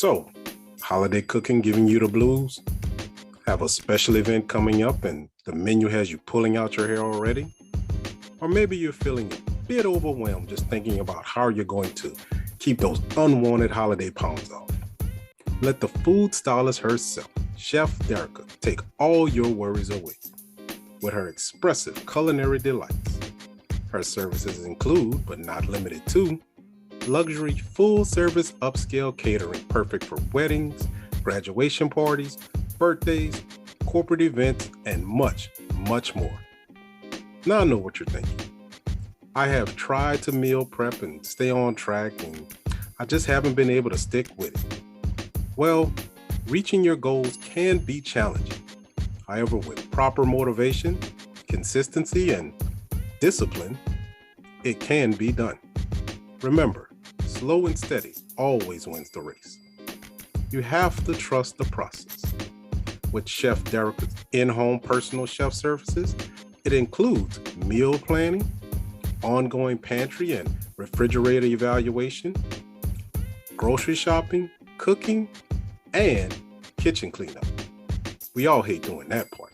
So, holiday cooking giving you the blues? Have a special event coming up and the menu has you pulling out your hair already? Or maybe you're feeling a bit overwhelmed just thinking about how you're going to keep those unwanted holiday pounds off. Let the food stylist herself, Chef Derricka, take all your worries away with her expressive culinary delights. Her services include, but not limited to, luxury full-service upscale catering perfect for weddings, graduation parties, birthdays, corporate events, and much, much more. Now I know what you're thinking. I have tried to meal prep and stay on track, and I just haven't been able to stick with it. Well, reaching your goals can be challenging. However, with proper motivation, consistency, and discipline, it can be done. Remember, slow and steady always wins the race. You have to trust the process. With Chef Derricka's in-home personal chef services, it includes meal planning, ongoing pantry and refrigerator evaluation, grocery shopping, cooking, and kitchen cleanup. We all hate doing that part.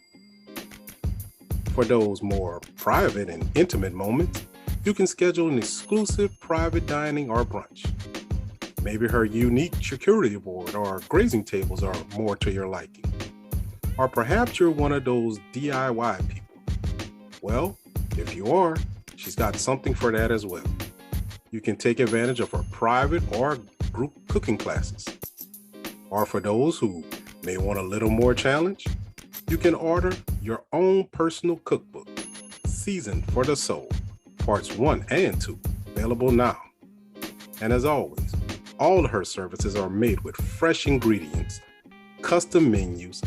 For those more private and intimate moments, you can schedule an exclusive private dining or brunch. Maybe her unique charcuterie board or grazing tables are more to your liking. Or perhaps you're one of those DIY people. Well, if you are, she's got something for that as well. You can take advantage of her private or group cooking classes. Or for those who may want a little more challenge, you can order your own personal cookbook, Seasoned for the Soul, parts 1 and 2, available now. And as always, all her services are made with fresh ingredients, custom menus,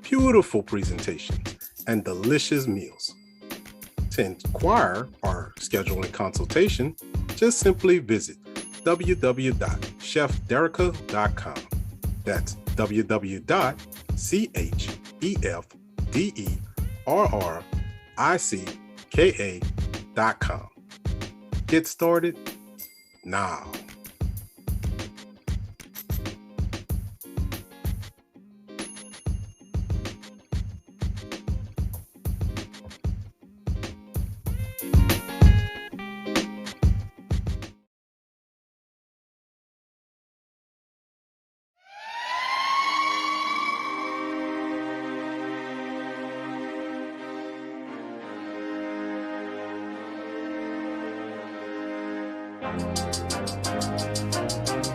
beautiful presentations, and delicious meals. To inquire or schedule a consultation, just simply visit www.chefderricka.com. That's www.chefderricka.com. Get started now.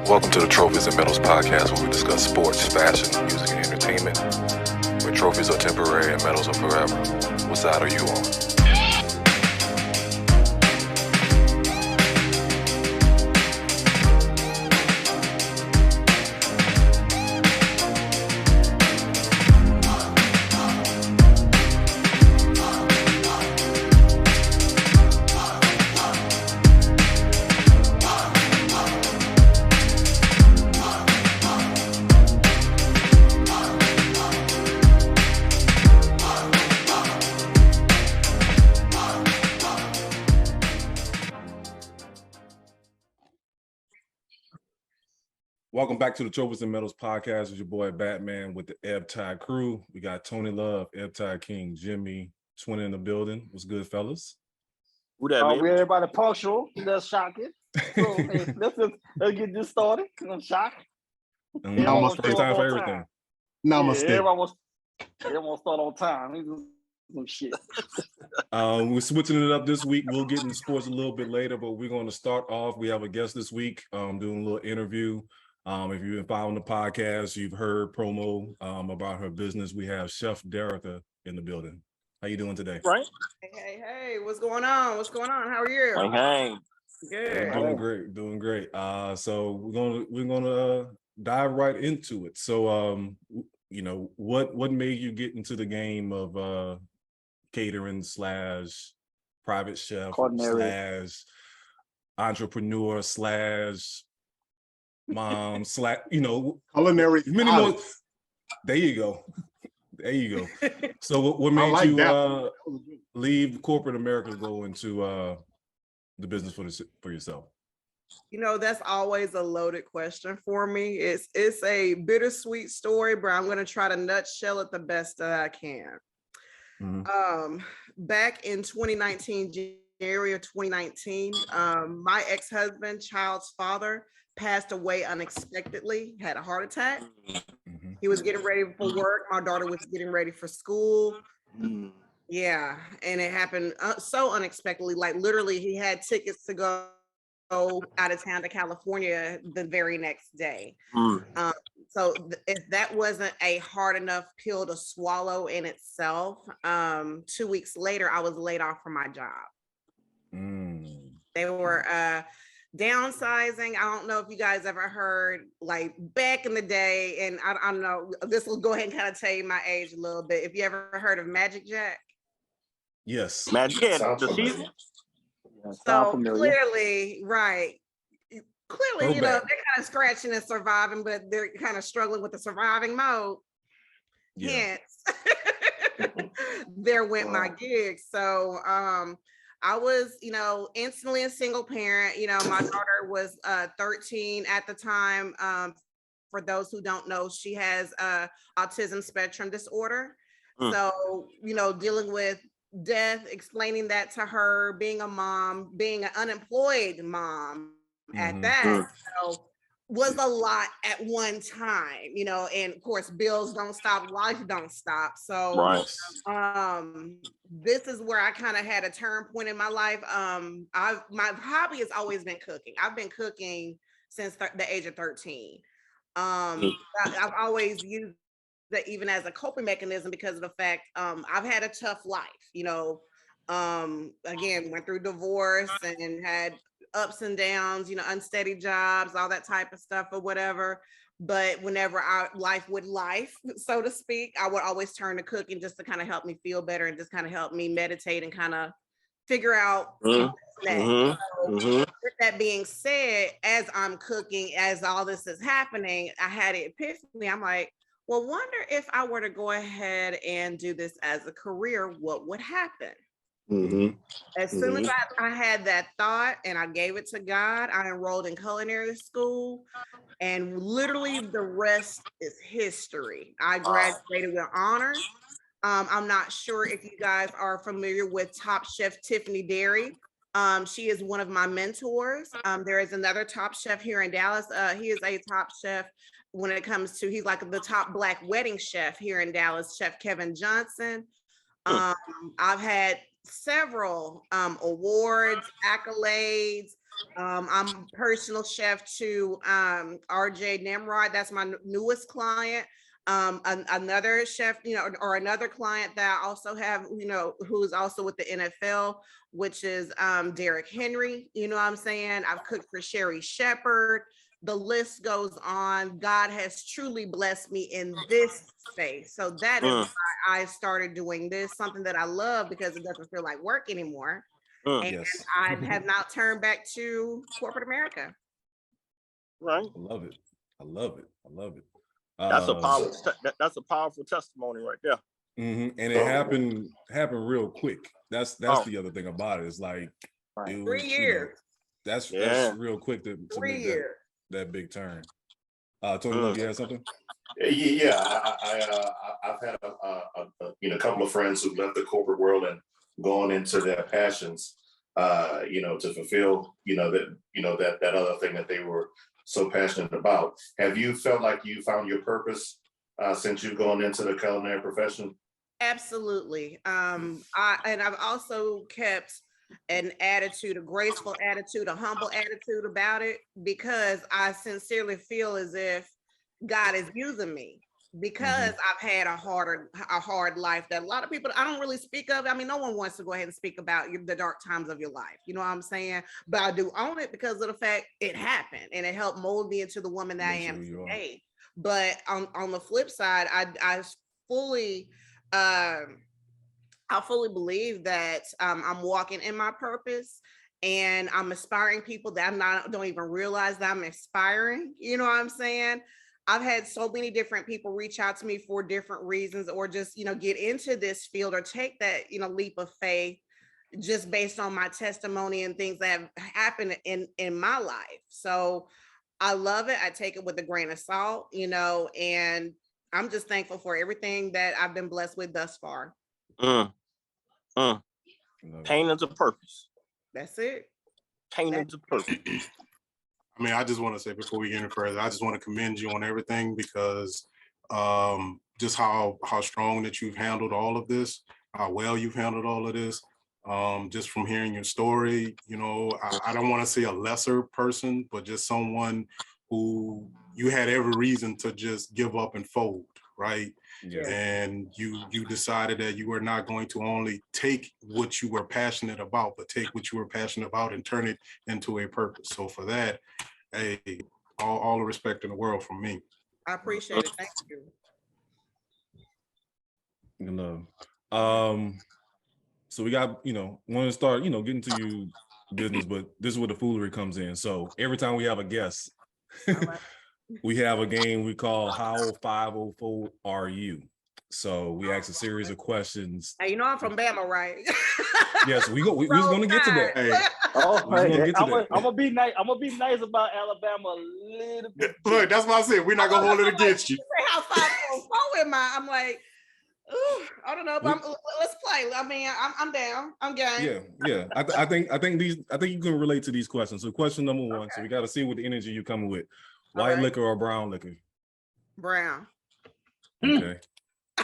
Welcome to the Trophyz and Medalz podcast, where we discuss sports, fashion, music, and entertainment. Where trophies are temporary and medals are forever. What side are you on? Welcome back to the Trophyz and Medalz podcast with your boy Batman with the Ebb Tide crew. We got Tony Love, Ebb Tide King, Jimmy, Twin in the building. What's good, fellas? Who that, man? We everybody punctual. That's shocking. So, let's get this started. I'm shocked. Almost first time for everything. Namaste. Yeah, everyone start on time. Some shit. We're switching it up this week. We'll get into sports a little bit later, but we're going to start off. We have a guest this week doing a little interview. If you've been following the podcast, you've heard promo about her business. We have Chef Derricka in the building. How you doing today? Right. Hey, what's going on? How are you? Hey. Good. Doing great. So we're gonna dive right into it. So what made you get into the game of catering / private chef / entrepreneur / mom / Culinary. Many more. There you go. So what made you leave corporate America to go into the business for yourself? That's always a loaded question for me. It's a bittersweet story, but I'm gonna try to nutshell it the best that I can. Back in 2019, January of 2019, my ex-husband, child's father, passed away unexpectedly, had a heart attack. He was getting ready for work. My daughter was getting ready for school. Yeah, and it happened so unexpectedly. Like literally, he had tickets to go out of town to California the very next day. So if that wasn't a hard enough pill to swallow in itself, 2 weeks later, I was laid off from my job. They were downsizing. I don't know if you guys ever heard, like back in the day, and I don't know, this will go ahead and kind of tell you my age a little bit. If you ever heard of Magic Jack? Yes. Magic Jack, the season. So clearly, right. Clearly, they're kind of scratching and surviving, but they're kind of struggling with the surviving mode. Hence, there went my gig. So I was, instantly a single parent. My daughter was 13 at the time. For those who don't know, she has autism spectrum disorder. So, dealing with death, explaining that to her, being a mom, being an unemployed mom at that, was a lot at one time, and of course bills don't stop, life don't stop. So this is where I kind of had a turn point in my life. My hobby has always been cooking. I've been cooking since the age of 13. I've always used that even as a coping mechanism because of the fact I've had a tough life, again, went through divorce and had ups and downs, unsteady jobs, all that type of stuff or whatever. But whenever life would life, so to speak, I would always turn to cooking just to kind of help me feel better and just kind of help me meditate and kind of figure out what's next. So, with that being said, as I'm cooking, as all this is happening, I had an epiphany. I'm like, well, wonder if I were to go ahead and do this as a career, what would happen? As soon as I had that thought and I gave it to God, I enrolled in culinary school, and literally the rest is history. I graduated with honors. I'm not sure if you guys are familiar with Top Chef Tiffany Derry. She is one of my mentors. There is another top chef here in Dallas. He is a top chef when it comes to, he's like the top Black wedding chef here in Dallas, Chef Kevin Johnson. I've had several awards, accolades. I'm personal chef to RJ Nimrod. That's my newest client. Another chef, or another client that I also have, who's also with the NFL, which is Derrick Henry. You know what I'm saying? I've cooked for Sherry Shepherd. The list goes on. God has truly blessed me in this space. So that is why I started doing this, something that I love because it doesn't feel like work anymore. And I have not turned back to corporate America. Right. I love it. I love it. I love it. That's a powerful testimony right there. And it happened real quick. That's the other thing about it. It's like it was, 3 years. That's real quick to make that big turn. Tony, you had something? Yeah, I've had a couple of friends who left the corporate world and gone into their passions, to fulfill, that other thing that they were so passionate about. Have you felt like you found your purpose since you've gone into the culinary profession? Absolutely. I've also kept an attitude, a graceful attitude, a humble attitude about it, because I sincerely feel as if God is using me, because I've had a hard life that a lot of people, I don't really speak of. I mean, no one wants to go ahead and speak about the dark times of your life. You know what I'm saying? But I do own it because of the fact it happened and it helped mold me into the woman that I am today. But on the flip side, I fully believe that I'm walking in my purpose, and I'm inspiring people that don't even realize that I'm inspiring. You know what I'm saying? I've had so many different people reach out to me for different reasons, or just, get into this field or take that, leap of faith. just based on my testimony and things that have happened in my life. So I love it. I take it with a grain of salt, you know, and I'm just thankful for everything that I've been blessed with thus far. Pain is a purpose. That's it. Pain is a purpose. I mean, I just want to say before we get any further, I just want to commend you on everything because just how strong that you've handled all of this, how well you've handled all of this. Just from hearing your story, you know, I don't want to say a lesser person, but just someone who you had every reason to just give up and fold, right? Yeah. And you decided that you were not going to only take what you were passionate about, but take what you were passionate about and turn it into a purpose. So for that, hey, all the respect in the world from me. I appreciate it. Thank you. Good love. So we got, you know, want to start, you know, getting to you business, but this is where the foolery comes in. So every time we have a guest, we have a game we call How 504 Are You? So we ask a series of questions. Hey, you know I'm from Bama, right? Yes, we was going to get to that. Hey, I'm gonna be nice. I'm gonna be nice about Alabama a little bit. look, that's what I said. We're not gonna hold it against you. How 504 am I? I'm like, ooh, I don't know, but let's play. I mean, I'm down. I'm game. Yeah. I think you can relate to these questions. So question number one. Okay. So we got to see what the energy you're coming with. White liquor or brown liquor? Brown. Okay. I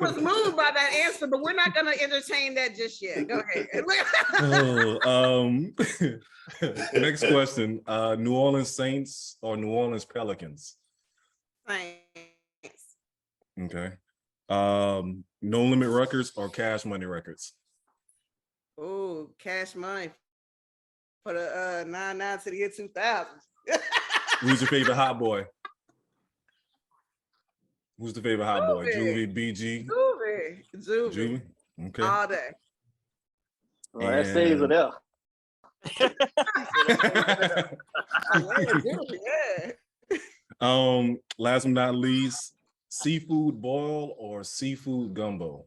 was moved by that answer, but we're not going to entertain that just yet. Go ahead. Next question. New Orleans Saints or New Orleans Pelicans? Saints. Okay. No Limit Records or Cash Money Records? Oh, Cash Money for the 99 to the year 2000. Who's your favorite hot boy? Who's the favorite hot boy? Juvie, BG? Juvie. Okay. All day. Well, that stays it there. Last but not least, seafood boil or seafood gumbo?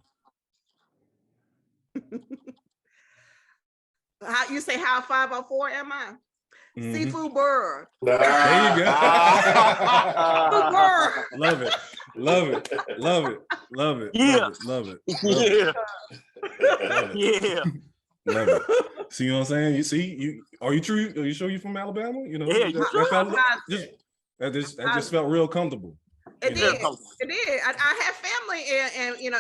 How you say how 504 am I? Mm-hmm. Seafood bird. There you go. Love it. Yeah. Love it. Yeah. Yeah. Love it. See what I'm saying? You see, are you sure you're from Alabama? You know, Yeah, that just felt real comfortable. It did. I have family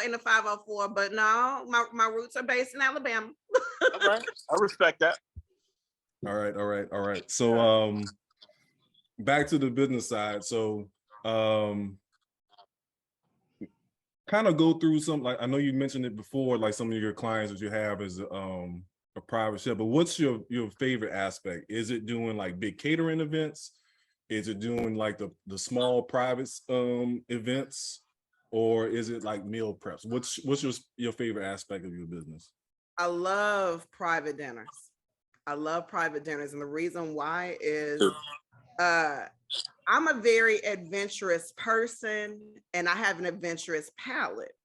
in the 504, but no, my roots are based in Alabama. All right. I respect that. All right. So back to the business side. So kind of go through some, like, I know you mentioned it before, like some of your clients that you have is a private chef, but what's your favorite aspect? Is it doing like big catering events? Is it doing like the small private events, or is it like meal preps? What's your favorite aspect of your business? I love private dinners. And the reason why is I'm a very adventurous person, and I have an adventurous palate.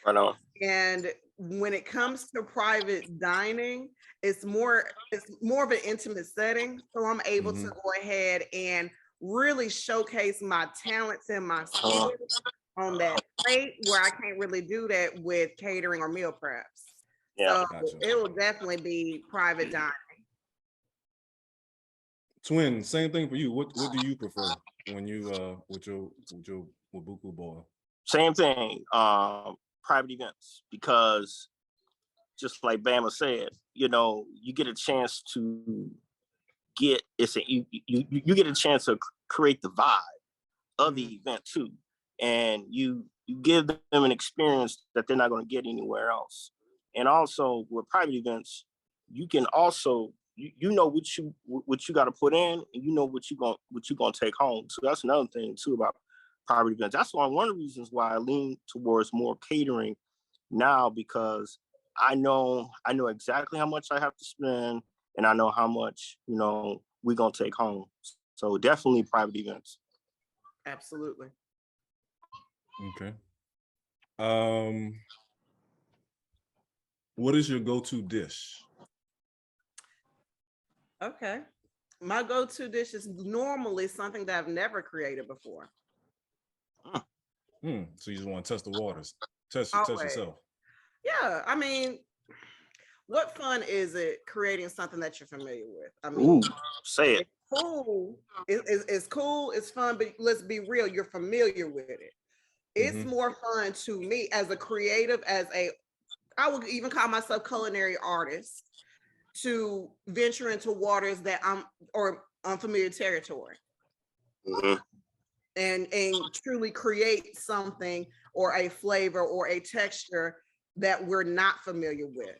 I know. And when it comes to private dining, it's more of an intimate setting, so I'm able to go ahead and really showcase my talents and my skills on that plate, where I can't really do that with catering or meal preps. Yeah, so it will definitely be private dining. Twin, same thing for you. What do you prefer when you with your Wabuku boil? Same thing. Private events, because just like Bama said, you know, you get a chance to you get a chance to create the vibe of the event too, and you give them an experience that they're not going to get anywhere else. And also with private events, you can also you know what you got to put in, and you know what you gonna take home. So that's another thing too about private events. That's one of the reasons why I lean towards more catering now, because I know exactly how much I have to spend, and I know how much, you know, we're gonna take home. So definitely private events. Absolutely. Okay. What is your go-to dish? Okay. My go-to dish is normally something that I've never created before. So you just want to test the waters, test Always. yourself. Yeah, I mean, what fun is it creating something that you're familiar with? I mean, say it. It's cool. It's cool. It's fun, but let's be real. You're familiar with it. It's more fun to me as a creative, I would even call myself culinary artist, to venture into waters that or unfamiliar territory. And truly create something or a flavor or a texture that we're not familiar with.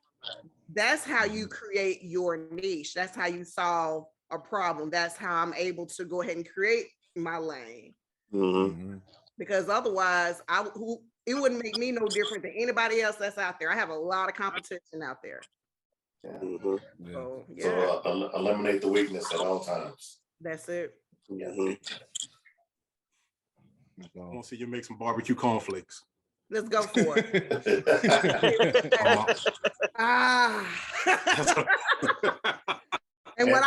That's how you create your niche. That's how you solve a problem. That's how I'm able to go ahead and create my lane. Because otherwise, it wouldn't make me no different than anybody else that's out there. I have a lot of competition out there. So, eliminate the weakness at all times. That's it. I want to see you make some barbecue cornflakes. Let's go for it. And when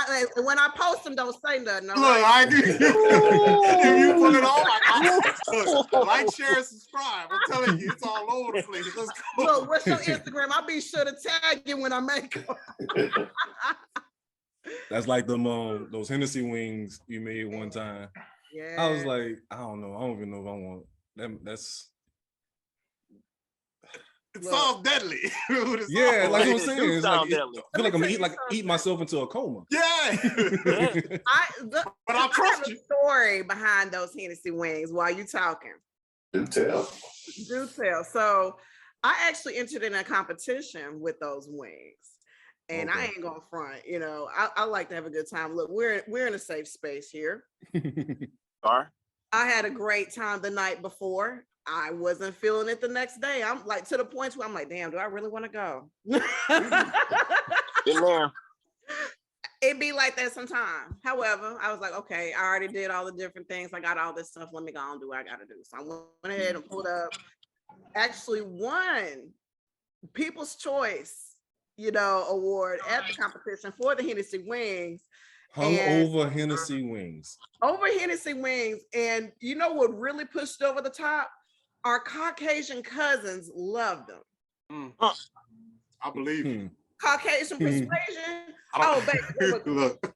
I post them, don't say nothing. Look, I give you put it on. Like, share, and subscribe. I'm telling you, it's all over the place. Let's go. Look, what's your Instagram? I'll be sure to tag you when I make them. That's like them those Hennessy wings you made one time. Yeah. I was like, I don't know. I don't even know if I want them. That's it sounds deadly. Yeah, like I'm saying, it's like, I feel like I'm gonna eat myself into a coma. Yeah. But I trust you. Story behind those Hennessy wings while you talking. Do tell. So I actually entered in a competition with those wings. And I ain't gonna front, I like to have a good time. Look, we're in a safe space here. I had a great time the night before. I wasn't feeling it the next day. I'm like to the point where I'm like, damn, do I really want to go? It'd be like that sometimes. However, I was like, okay, I already did all the different things. I got all this stuff. Let me go and do what I got to do. So I went ahead and pulled up. Actually won People's Choice, award at the competition for the Hennessy wings. Over Hennessy wings. Over Hennessy wings. And you know what really pushed over the top? Our Caucasian cousins loved them. I believe you. Caucasian persuasion. Oh, baby. Look,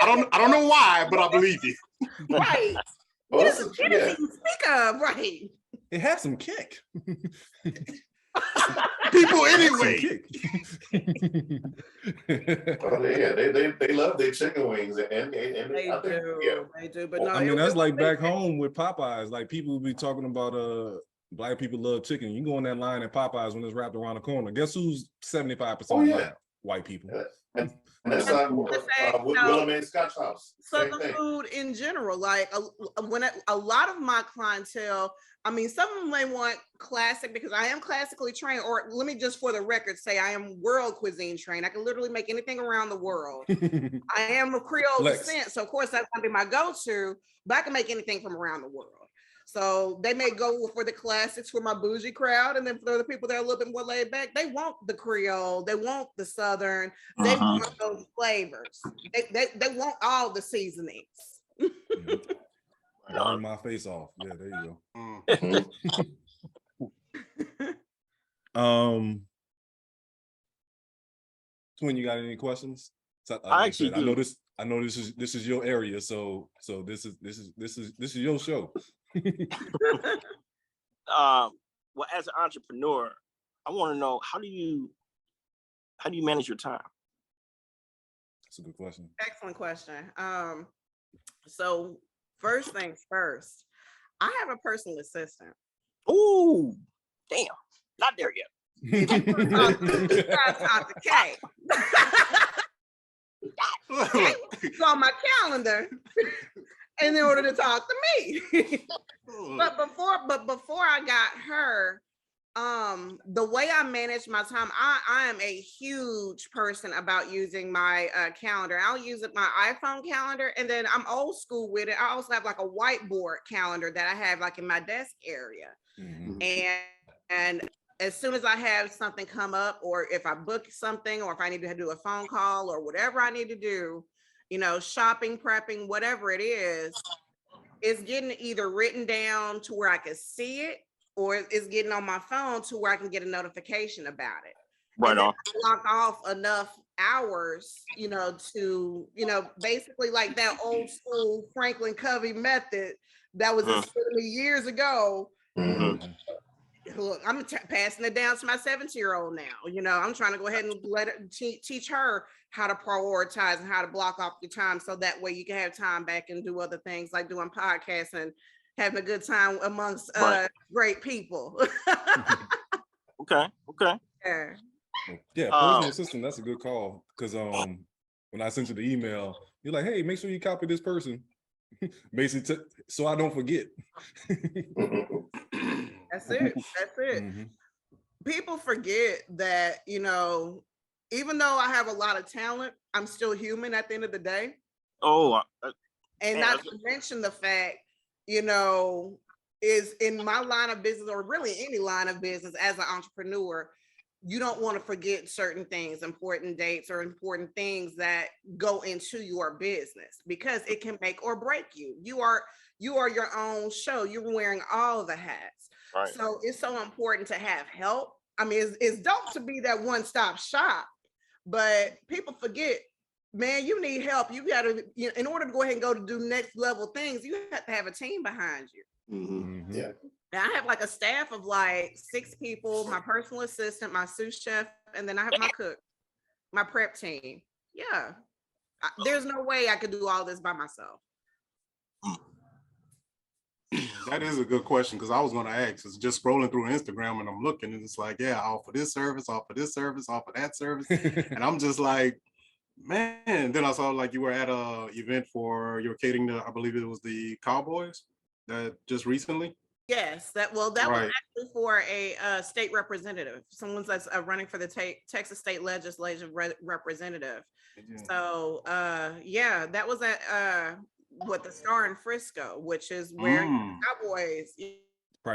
I don't know why, but I believe you. Right. What does it even speak of? Right. It has some kick. People anyway. They love their chicken wings and they do. But no, I mean, that's like back home with Popeyes. Like people will be talking about black people love chicken. You go in that line at Popeyes when it's wrapped around the corner. Guess who's 75% white people? And that's like Willem and Scotch House. Southern food in general. Like when a lot of my clientele, I mean, some of them may want classic because I am classically trained, or let me just for the record say I am world cuisine trained. I can literally make anything around the world. I am of Creole descent, so of course that's gonna be my go-to, but I can make anything from around the world. So they may go for the classics for my bougie crowd, and then for the people that are a little bit more laid back, they want the Creole, they want the Southern, they want those flavors. They want all the seasonings. Burn my face off. Yeah, there you go. Twin, you got any questions? So, I actually do. I know this is your area, so this is your show. Well, as an entrepreneur, I want to know how do you manage your time? That's a good question. Excellent question. So first things first, I have a personal assistant. Oh, damn, not there yet. You gotta talk to Kay. It's on my calendar in order to talk to me. But before I got her, the way I manage my time, I am a huge person about using my calendar. I'll use my iPhone calendar, and then I'm old school with it. I also have like a whiteboard calendar that I have like in my desk area. Mhm. And as soon as I have something come up, or if I book something, or if I need to do a phone call or whatever I need to do, shopping, prepping, whatever it is, it's getting either written down to where I can see it, or it's getting on my phone to where I can get a notification about it. Right And then on. block off enough hours, to, basically like that old school Franklin Covey method that was instilled in me years ago. Mhm. Look, I'm passing it down to my 17-year-old now. I'm trying to go ahead and let her teach her how to prioritize and how to block off your time, so that way you can have time back and do other things like doing podcasts and having a good time amongst great people. Okay. Yeah. Yeah, personal assistant, that's a good call. Because when I sent you the email, you're like, hey, make sure you copy this person. Basically, so I don't forget. That's it. Mhm. People forget that, even though I have a lot of talent, I'm still human at the end of the day. And not to mention the fact, is in my line of business, or really any line of business as an entrepreneur, you don't want to forget certain things, important dates or important things that go into your business, because it can make or break you. You are your own show. You're wearing all the hats. Right. So it's so important to have help. I mean, it's dope to be that one-stop shop, but people forget, man, you need help. You got to, in order to go ahead and go to do next level things, you have to have a team behind you. Mhm. Yeah. And I have like a staff of like 6 people, my personal assistant, my sous chef, and then I have my cook, my prep team. Yeah. There's no way I could do all this by myself. That is a good question, because I was going to ask. It's just scrolling through Instagram and I'm looking, and it's like, yeah, I offer this service, offer this service, offer that service. And I'm just like, man. Then I saw like you were at a event for your catering to, I believe it was the Cowboys, that just recently. Yes, that was Right. actually for a state representative. Someone's that's running for the Texas State Legislative representative. Yeah. So yeah, that was at the Star in Frisco, which is where Cowboys.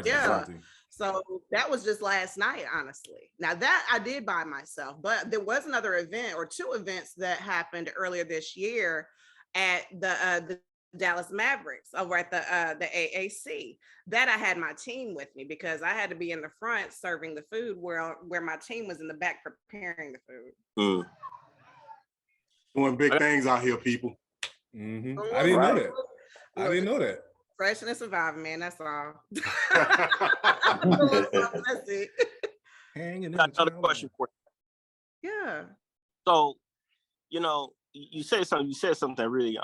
Yeah. So that was just last night, honestly. Now that I did by myself, but there was another event or 2 events that happened earlier this year at the Dallas Mavericks over at the AAC, that I had my team with me, because I had to be in the front serving the food where my team was in the back preparing the food. Doing big things out here, people. Mm-hmm. I didn't know that. I didn't know that. Fresh and surviving, man. That's all. That's it. Hanging in. Got another question for you. Yeah. So, you said something. You said something that really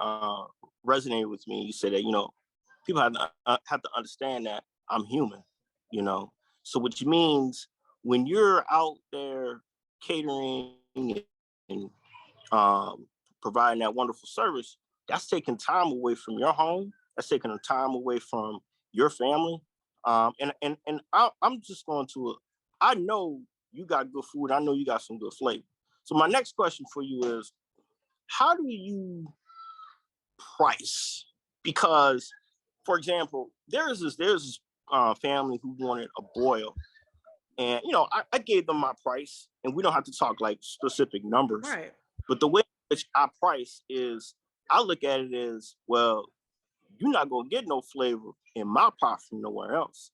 resonated with me. You said that people have to understand that I'm human. So which means when you're out there catering and providing that wonderful service, that's taking time away from your home. That's taking time away from your family. And I'm just going to, I know you got good food. I know you got some good flavor. So my next question for you is, how do you price? Because, for example, there's this family who wanted a boil. And, I gave them my price, and we don't have to talk like specific numbers. Right. But the way in which I price is, I look at it as, well, you're not going to get no flavor in my pot from nowhere else.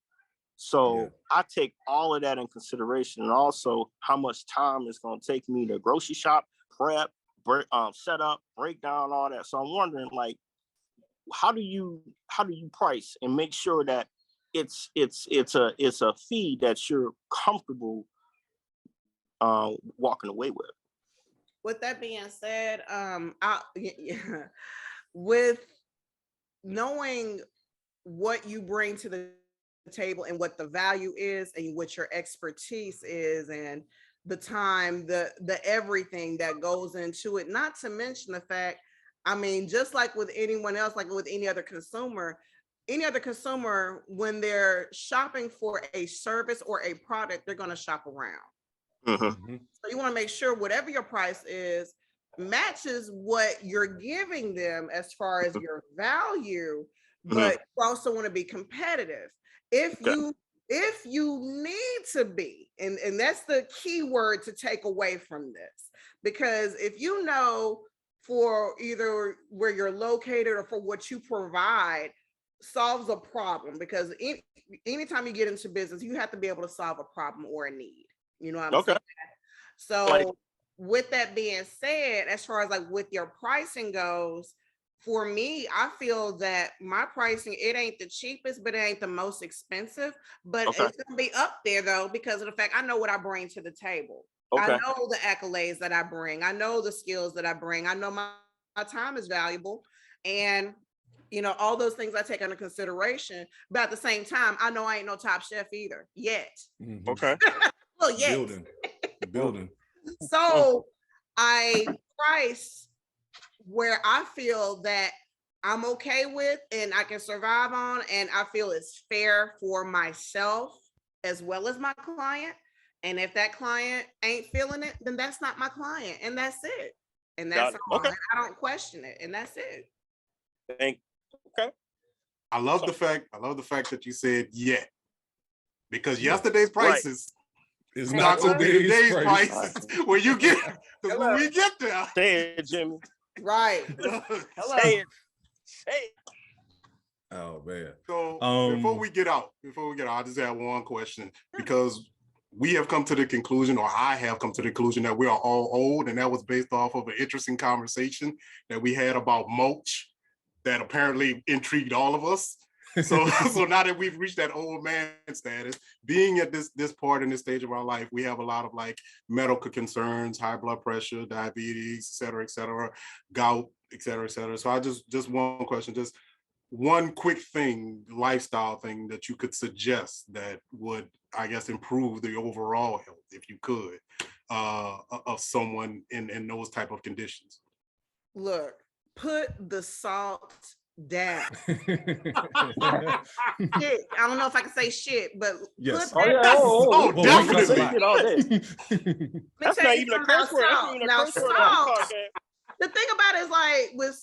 So I take all of that in consideration, and also how much time it's going to take me to grocery shop, prep, set up, break down, all that. So I'm wondering, like, how do you price and make sure that it's a fee that you're comfortable walking away with? With that being said, with knowing what you bring to the table and what the value is and what your expertise is and the time, the everything that goes into it, not to mention the fact, I mean, just like with anyone else, like with any other consumer, when they're shopping for a service or a product, they're going to shop around. Mm-hmm. So you want to make sure whatever your price is matches what you're giving them as far as your value, but you also want to be competitive. If you if you need to be, and that's the key word to take away from this, because if you know for either where you're located or for what you provide solves a problem, because anytime you get into business, you have to be able to solve a problem or a need. You know what I'm saying? So Like, with that being said, as far as like with your pricing goes, for me, I feel that my pricing, it ain't the cheapest, but it ain't the most expensive, but Okay. it's gonna be up there though, because of the fact I know what I bring to the table. I Okay. know the accolades that I bring. I know the skills that I bring. I know my time is valuable. And you know, all those things I take under consideration. But at the same time, I know I ain't no top chef either yet. Mhm. Okay. Well, yet. Building. So I price where I feel that I'm okay with and I can survive on, and I feel it's fair for myself as well as my client. And if that client ain't feeling it, then that's not my client, and that's it. And that's Got it. all. Okay. And I don't question it, and that's it. Thank. Okay. I love the fact that you said yet, because yesterday's prices It's not not gonna be today's today's price. prices when you get, because when we get there. Say it, Jimmy. Right. Say it. Say it. Oh man. So before we get out, I just have one question, because we have come to the conclusion, or I have come to the conclusion, that we are all old, and that was based off of an interesting conversation that we had about mulch that apparently intrigued all of us. So now that we've reached that old man status, being at this part in this stage of our life, we have a lot of like medical concerns, high blood pressure, diabetes, et cetera, gout, et cetera. So I just one question, just one quick thing, lifestyle thing that you could suggest that would, I guess, improve the overall health, if you could, of someone in those type of conditions. Look, put the salt down. Shit. I don't know if I can say shit, but Yes. put Oh yeah, that. oh, Oh, definitely. Shit all day. That's not even a curse word. That's not even a Now, curse word on salt, the podcast. the thing about it is, like with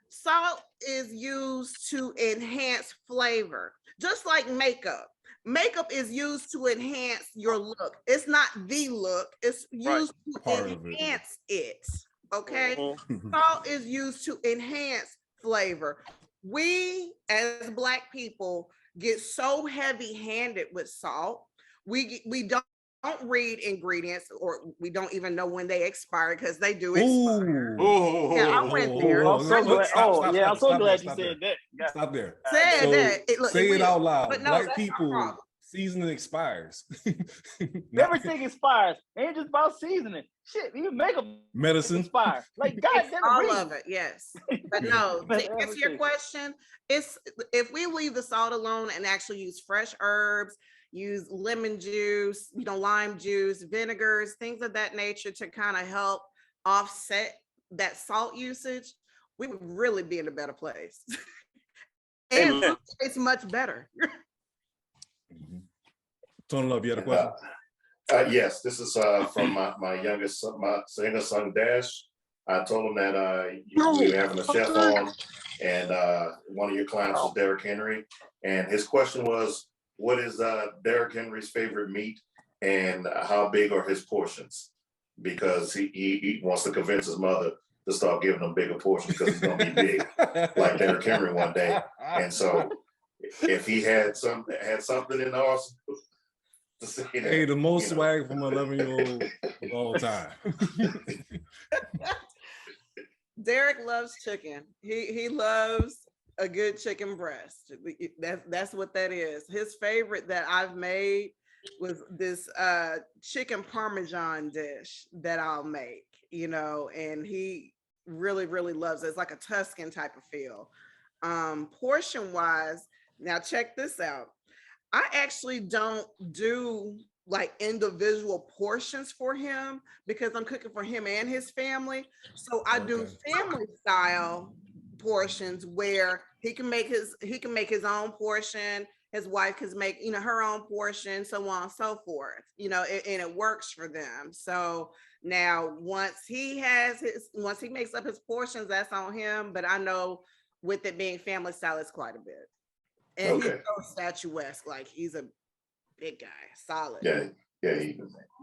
salt is used to enhance flavor, just like makeup. Makeup is used to enhance your look. It's not the look, it's used to Part of it. enhance it. Okay. Mhm. Salt is used to enhance flavor. We as Black people get so heavy-handed with salt. We don't read ingredients, or we don't even know when they expire, because they do expire. Oh, Yeah, I went there. I'm so glad. I'm so glad you said that. God. Stop there. Said So, that. say it will. out loud. But no, Black that's my people, problem. seasoning expires. Everything expires. It ain't just about seasoning. Shit, even makeup Medicine. expires. Like It's goddamn, all of it, yes. But no, But to answer your everything. question, it's if we leave the salt alone and actually use fresh herbs, use lemon juice, lime juice, vinegars, things of that nature to kind of help offset that salt usage, we would really be in a better place. And Amen. it's much better. Tony Love, you had a question? Yes, this is from my youngest son, son Dash. I told him that we were having a chef on, and one of your clients was Derrick Henry, and his question was, what is Derrick Henry's favorite meat, and how big are his portions? Because he wants to convince his mother to start giving him bigger portions, because he's gonna be big like Derrick Henry one day. And so if he had something in the arsenal to say that, Hey, the most swag from an 11-year-old of all time. Derrick loves chicken. He loves a good chicken breast. That's what that is. His favorite that I've made was this chicken parmesan dish that I'll make, and he really, really loves it. It's like a Tuscan type of feel. Portion wise, now check this out. I actually don't do like individual portions for him, because I'm cooking for him and his family. So I do family style portions where he can make his own portion. His wife can make, her own portion, so on and so forth, and it works for them. So now once he makes up his portions, that's on him. But I know with it being family style, it's quite a bit. And he's so statuesque, like he's a big guy, solid. Yeah.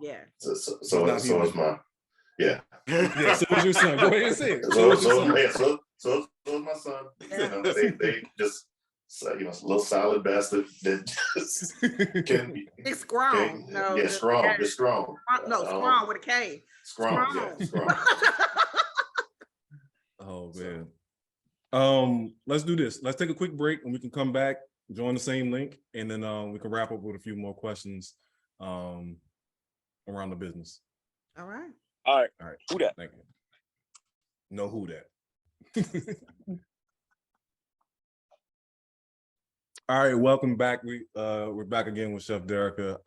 Yeah. So is my. Yeah. Yeah. So was your son? Go ahead and say it. So is my son. You know, they just. So, you know, a little solid bastard that just can be. It's strong. No, yeah, strong. It's strong. No, strong with a K. Strong. Yeah, strong. Oh man. Let's do this. Let's take a quick break and we can come back, join the same link, and then we can wrap up with a few more questions around the business. All right. All right. Who that? Thank you. No, who that? All right, welcome back. We're back again with Chef Derricka.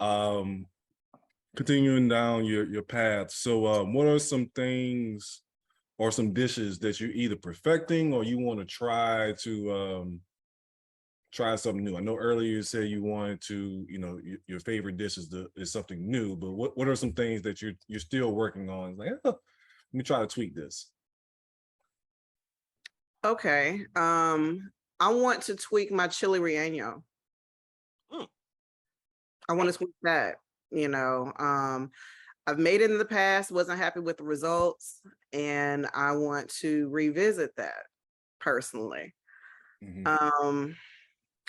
Continuing down your path. So what are some things or some dishes that you're either perfecting or you want to try something new? I know earlier you said you wanted to, you know, your favorite dish is something new, but what are some things that you're still working on? Like, let me try to tweak this. Okay. I want to tweak my chili relleno. I want to tweak that, you know. I've made it in the past, wasn't happy with the results, and I want to revisit that personally. Mm-hmm.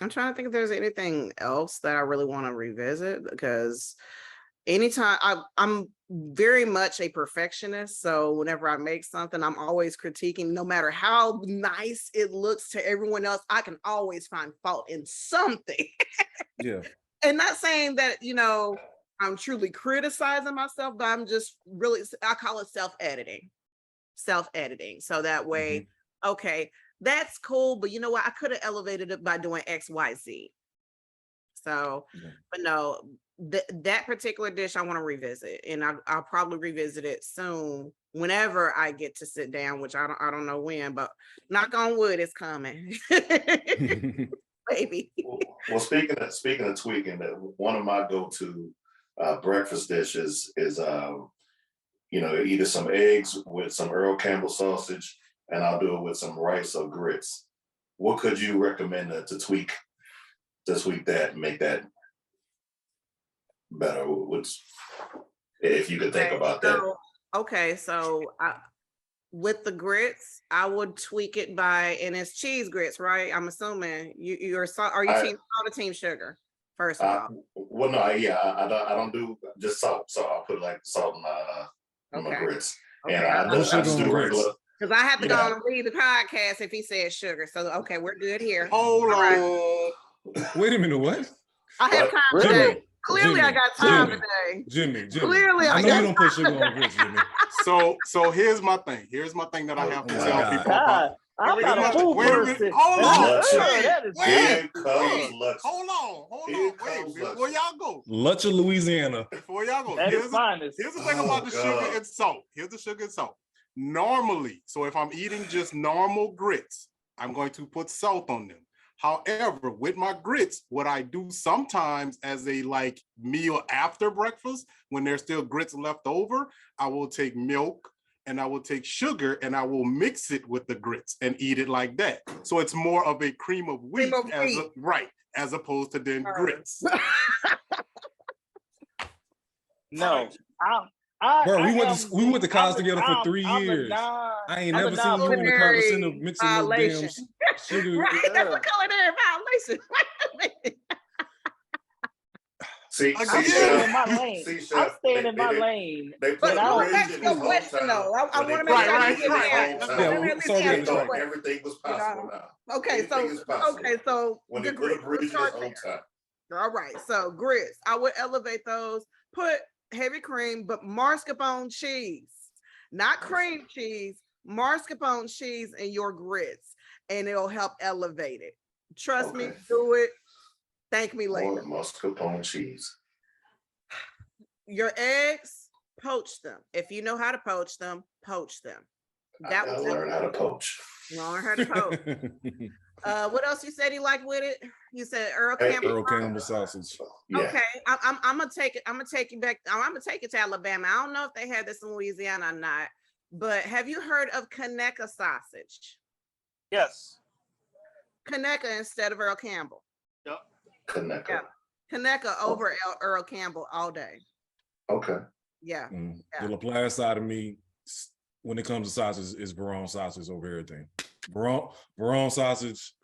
I'm trying to think if there's anything else that I really want to revisit, because anytime I'm very much a perfectionist. So whenever I make something, I'm always critiquing, no matter how nice it looks to everyone else, I can always find fault in something. Yeah. And not saying that, you know, I'm truly criticizing myself, but I'm just really, I call it self-editing. So that way, okay, that's cool, but you know what? I could have elevated it by doing X, Y, Z. So, but no, that particular dish I want to revisit, and I'll probably revisit it soon whenever I get to sit down, which I don't know when, but knock on wood, it's coming. Baby. Well, speaking of tweaking, one of my go-to breakfast dishes is you know, either some eggs with some Earl Campbell sausage, and I'll do it with some rice or grits. What could you recommend to tweak that and make that better? If you could think about that. Okay, so with the grits, I would tweak it by, and it's cheese grits, right? I'm assuming are you team salt or team sugar? First of all. Well, no, I don't do just salt, so I'll put like salt in my grits, and I just do regular. Because I have to go on and read the podcast if he says sugar. So okay, we're good here. Hold on. Right. Wait a minute, what? I have time today. Clearly, I got time today. Jimmy. Clearly, I know you don't put sugar on grits, Jimmy. So here's my thing. Here's my thing that I have to tell people God, I'm not a food person. Hold on. Hold on. Wait, before y'all go. Lunch of Louisiana. Before y'all go. That is finest. Here's the thing about the sugar and salt. Here's the sugar and salt. Normally, so if I'm eating just normal grits, I'm going to put salt on them. However, with my grits, what I do sometimes as a meal after breakfast, when there's still grits left over, I will take milk and I will take sugar and I will mix it with the grits and eat it like that. So it's more of a cream of wheat, as opposed to then grits. No, Bro, we went to college together for 3 years. I ain't never seen you in the conversation of mixing no damn sugar. Right, that's a culinary violation. See, I'm staying in my lane. I'm staying in my lane. But I want back to your question, though. I want to make sure I get there. Everything was possible now. Okay, so when they put a bridge on time. All right, so grits, I would elevate those. Put heavy cream, but mascarpone cheese, not cream cheese, mascarpone cheese in your grits, and it'll help elevate it. Trust me, do it. Thank me later. More mascarpone cheese. Your eggs, poach them. If you know how to poach them, poach them. That will learn how to poach. Learn how to poach. What else you said you liked with it? You said Earl Campbell sausage. Yeah. Okay, I'm gonna take it. I'm gonna take you back. I'm gonna take it to Alabama. I don't know if they had this in Louisiana or not, but have you heard of Conecuh sausage? Yes. Conecuh instead of Earl Campbell. Yep. Conecuh. Yeah. Kaneka over Earl Campbell all day. Okay. Yeah. The LaPlace side of me, when it comes to sausage, is Barone sausage over everything. Barone sausage,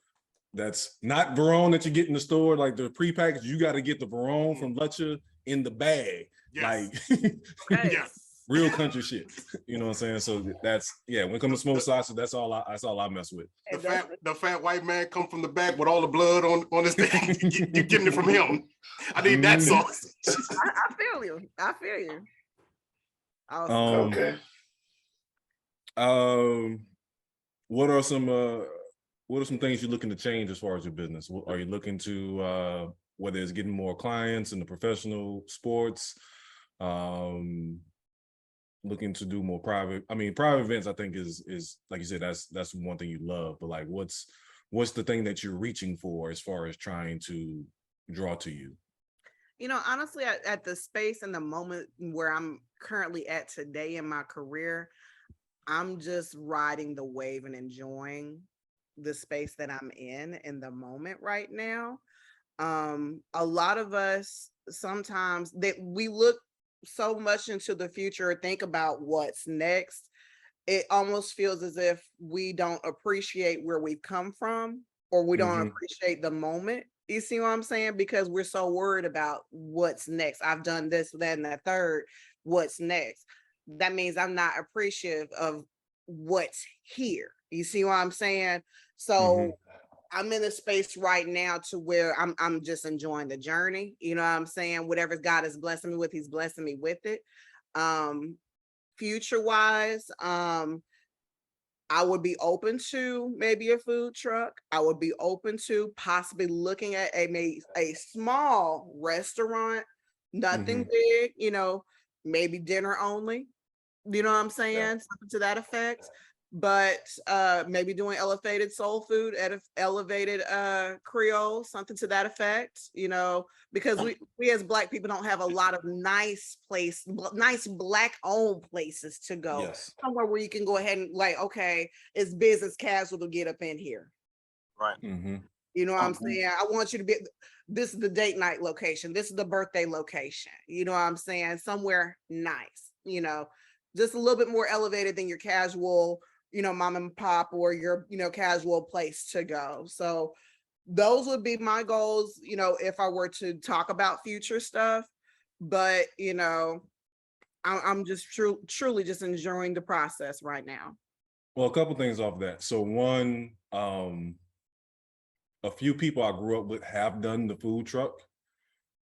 that's not Barone that you get in the store, like the prepackaged. You got to get the Barone from Lutcher in the bag. Yes. Like Yes. real country shit. You know what I'm saying? So that's, yeah, when it comes to smoked sausage, that's all I mess with. The fat white man come from the back with all the blood on his thing. You getting it from him. I need that sauce. I feel you. I feel you. Okay. What are some things you're looking to change as far as your business? Are you looking to whether it's getting more clients in the professional sports, looking to do more private? I mean, private events, I think is like you said, that's one thing you love, but like what's the thing that you're reaching for as far as trying to draw to you? You know, honestly, at the space and the moment where I'm currently at today in my career, I'm just riding the wave and enjoying the space that I'm in the moment right now. A lot of us sometimes that we look so much into the future, think about what's next. It almost feels as if we don't appreciate where we've come from, or we don't appreciate the moment. You see what I'm saying? Because we're so worried about what's next. I've done this, that, and that third. What's next? That means I'm not appreciative of what's here. You see what I'm saying? So I'm in a space right now to where I'm just enjoying the journey. You know what I'm saying? Whatever God is blessing me with, he's blessing me with it. Future wise, I would be open to maybe a food truck. I would be open to possibly looking at a small restaurant, nothing big, you know, maybe dinner only. You know what I'm saying? Yeah. Something to that effect. But maybe doing elevated soul food, elevated Creole, something to that effect, you know, because we as Black people don't have a lot of nice Black owned places to go. Yes. Somewhere where you can go ahead and like, okay, it's business casual to get up in here. Right. You know what I'm saying? I want you to be, this is the date night location. This is the birthday location. You know what I'm saying? Somewhere nice, you know, just a little bit more elevated than your casual, you know, mom and pop or your, you know, casual place to go. So those would be my goals, you know, if I were to talk about future stuff. But, you know, I'm just truly just enjoying the process right now. Well, a couple things off that. So one, a few people I grew up with have done the food truck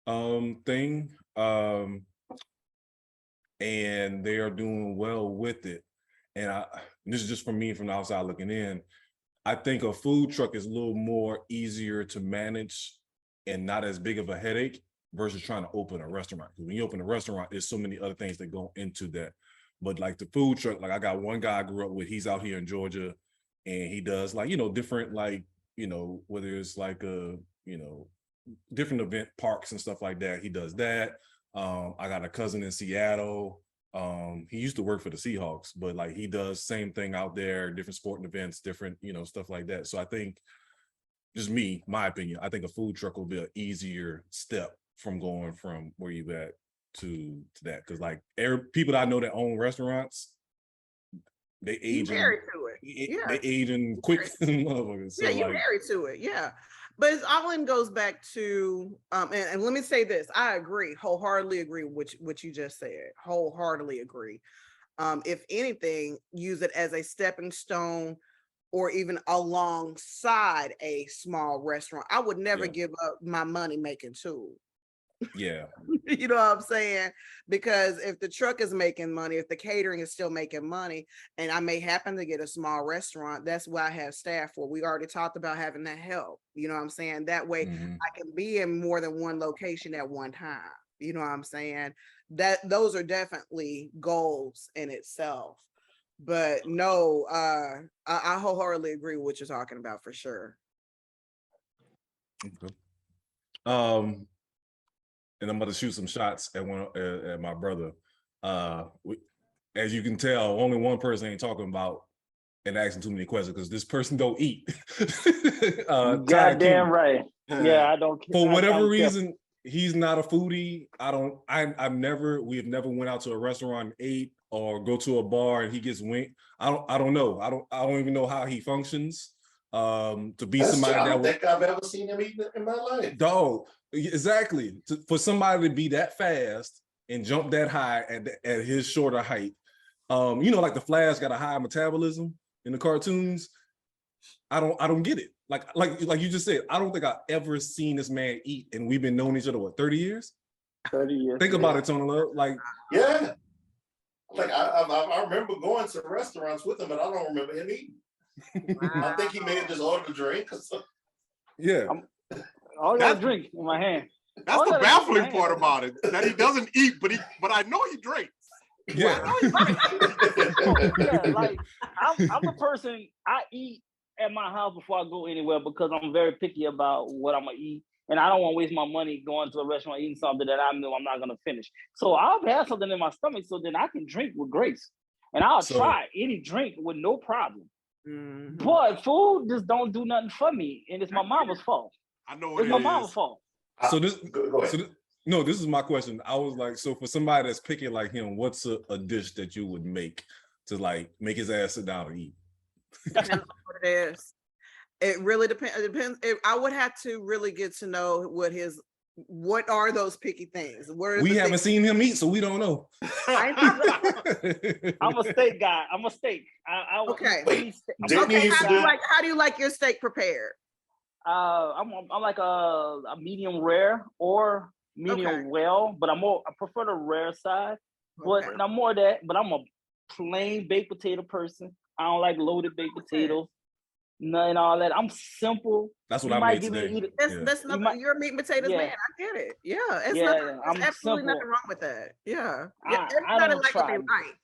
thing. And they are doing well with it. And this is just from me from the outside looking in. I think a food truck is a little more easier to manage and not as big of a headache versus trying to open a restaurant. Because when you open a restaurant, there's so many other things that go into that. But like the food truck, like I got one guy I grew up with, he's out here in Georgia, and he does like, you know, different, like, you know, whether it's like a, you know, different event parks and stuff like that. He does that. I got a cousin in Seattle. He used to work for the Seahawks, but like he does same thing out there, different sporting events, different, you know, stuff like that. So I think, just me, my opinion, I think a food truck will be an easier step from going from where you at to that. Cause like people that I know that own restaurants, they age married to it. Yeah. They aging quick. So yeah, you're married to it. Yeah. But it all goes back to, and let me say this, I agree, wholeheartedly agree with what you just said, wholeheartedly agree. If anything, use it as a stepping stone or even alongside a small restaurant. I would never give up my money making tool. Yeah. You know what I'm saying? Because if the truck is making money, if the catering is still making money, and I may happen to get a small restaurant, that's what I have staff for. We already talked about having that help. You know what I'm saying? That way I can be in more than one location at one time. You know what I'm saying? Those are definitely goals in itself. But no, I wholeheartedly agree with what you're talking about for sure. Okay. And I'm about to shoot some shots at my brother. As you can tell, only one person ain't talking about and asking too many questions because this person don't eat. Goddamn right. Yeah, I don't. For whatever reason, he's not a foodie. We have never went out to a restaurant and ate or go to a bar and he gets winked. I don't know. I don't even know how he functions. To be somebody I that don't would, think I've ever seen him eat in my life. dog, exactly. For somebody to be that fast and jump that high at his shorter height. Like the Flash got a high metabolism in the cartoons. I don't get it. Like you just said, I don't think I've ever seen this man eat, and we've been knowing each other, what, 30 years? 30 years. Think about it, Tony Love. Like, yeah. Like I remember going to restaurants with him, but I don't remember him eating. Wow. I think he may have just ordered a drink or something. yeah. All got drink in my hand. That's the baffling part about it. That he doesn't eat, but I know he drinks. Yeah. Yeah, like I'm a person, I eat at my house before I go anywhere because I'm very picky about what I'm gonna eat. And I don't want to waste my money going to a restaurant eating something that I know I'm not gonna finish. So I'll have something in my stomach so then I can drink with grace. And I'll try any drink with no problem. Mhm. But food just don't do nothing for me. And it's my mama's fault. I know It's my mama's fault. So this, Go ahead. no, this is my question. I was like, so for somebody that's picky like him, what's a dish that you would make to like make his ass sit down and eat? Depends on what it is. It really depends. It depends. I would have to really get to know what are those picky things. We haven't seen him eat, so we don't know. I'm a steak guy. I'm a steak. Okay. Wait, Okay. How do you like your steak prepared? I'm like a medium rare or medium well, but I prefer the rare side. But I'm more of that. But I'm a plain baked potato person. I don't like loaded baked potatoes. Nothing all that. I'm simple. That's what I made today. That's nothing. You're a meat and potatoes man. I get it. Yeah, it's absolutely nothing wrong with that. Yeah, everybody like what they like.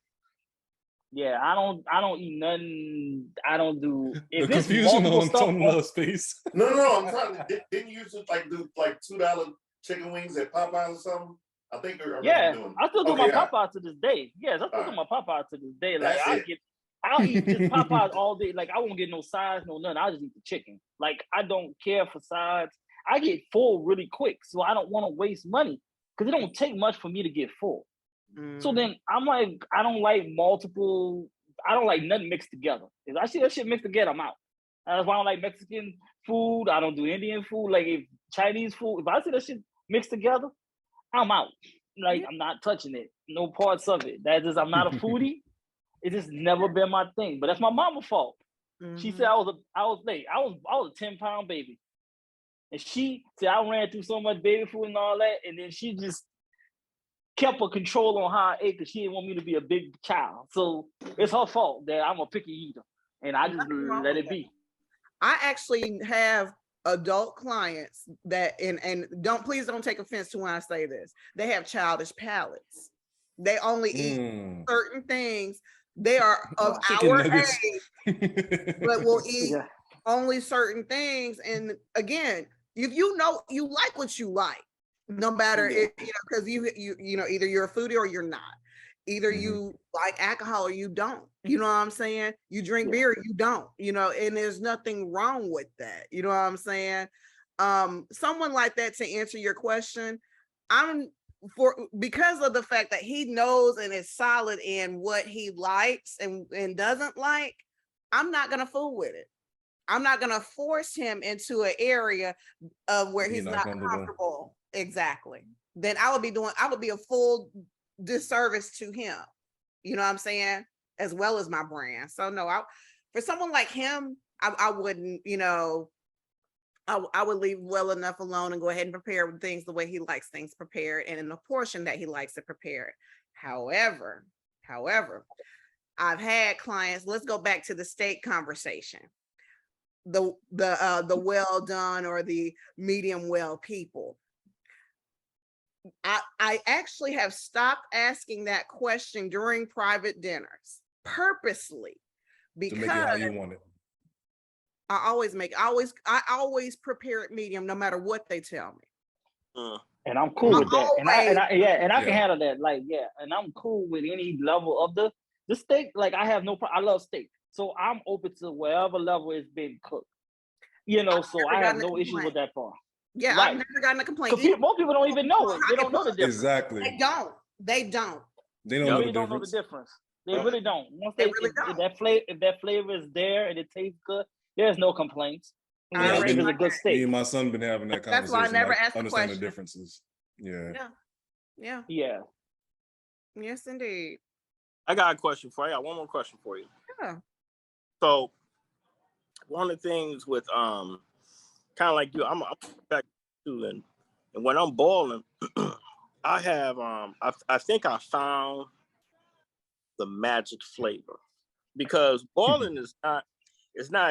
Yeah, I don't eat nothing. I don't do. The confusion on Tony Love's face. No. I'm trying to. Didn't you just do $2 chicken wings at Popeyes or something? I think I still do my Popeyes to this day. Yes, I still do my Popeyes to this day. Like I'll eat just Popeyes all day. Like I won't get no sides, no nothing. I'll just eat the chicken. Like I don't care for sides. I get full really quick, so I don't want to waste money because it don't take much for me to get full. So then I'm like, I don't like nothing mixed together. If I see that shit mixed together, I'm out. That's why I don't like Mexican food. I don't do Indian food. Like if Chinese food, if I see that shit mixed together, I'm out. Like I'm not touching it. No parts of it. I'm not a foodie. It's just never been my thing. But that's my mama's fault. She said I was late. I was a 10-pound baby. And she said I ran through so much baby food and all that. And then she just kept a control on how I ate because she didn't want me to be a big child. So it's her fault that I'm a picky eater. And I just let it be. I actually have adult clients that and please don't take offense to when I say this. They have childish palates. They only eat certain things. They are of our age, but will eat only certain things. And again, if you know you like what you like, no matter if because you either you're a foodie or you're not. Either you like alcohol or you don't. You know what I'm saying? You drink beer, or you don't. And there's nothing wrong with that. You know what I'm saying? Someone like that, to answer your question, because of the fact that he knows and is solid in what he likes and doesn't like, I'm not gonna fool with it. I'm not gonna force him into an area of where he's not comfortable. Exactly. Then I would be a full disservice to him. You know what I'm saying? As well as my brand. So no, for someone like him, I wouldn't, I would leave well enough alone and go ahead and prepare things the way he likes things prepared and in the portion that he likes it prepared. However, I've had clients, let's go back to the steak conversation. The well done or the medium well people. I actually have stopped asking that question during private dinners purposely because to make it how you want it. I always prepare it medium no matter what they tell me. And I'm cool with that. And I can handle that. And I'm cool with any level of the steak. Like I love steak. So I'm open to wherever level it's been cooked. So I have no issues with that part. Yeah, Right. I've never gotten a complaint. Most people don't even know it. They don't know the difference. Exactly. They don't. They don't They know really the don't know difference. the difference. They really don't. Once They they, really don't. if that flavor is there and it tastes good, there's no complaints. I Yeah, Steak is a good me steak. and my son been having that That's conversation. why I never like, asked the understand the question. differences. Yeah. Yeah. Yeah. Yes, indeed. I got a question for you. I got one more question for you. Yeah. So one of the things with kind of like you, I'm back to and when I'm boiling, I have I think I found the magic flavor, because boiling is not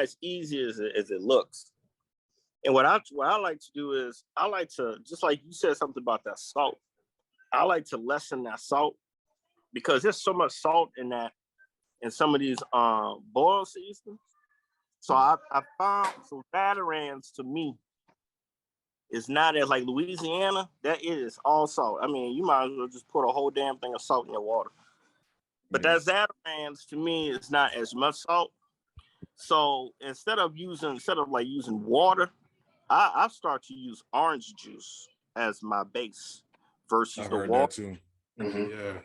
as easy as it looks. And what I like to do is I like to, just like you said something about that salt, I like to lessen that salt, because there's so much salt in some of these boil seasonings. So I found some veterans, to me, is not as like Louisiana, that it is all salt. I mean, you might as well just put a whole damn thing of salt in your water. But that Zatarans, to me, is not as much salt. So instead of using water, I start to use orange juice as my base versus the water. That too. Mm-hmm. Yeah.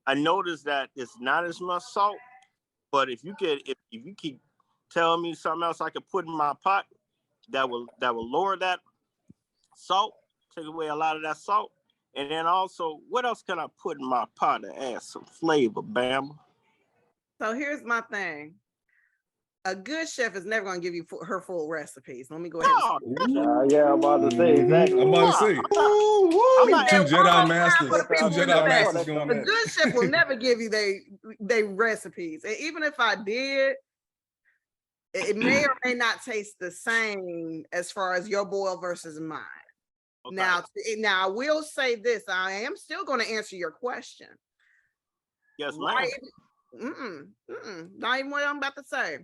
I noticed that it's not as much salt, but if you keep telling me something else I could put in my pot that will lower that salt, take away a lot of that salt. And then also, what else can I put in my pot to add some flavor, Bama? So here's my thing. A good chef is never going to give you her full recipes. Let me go ahead. Yeah, I'm about to say exactly. I'm about to say. Two Jedi Masters. Two Jedi Masters going there. A good chef will never give you they recipes. And even if I did, it may or may not taste the same as far as your boil versus mine. Okay. Now I will say this. I am still going to answer your question. Yes, ma'am. Not even what I'm about to say.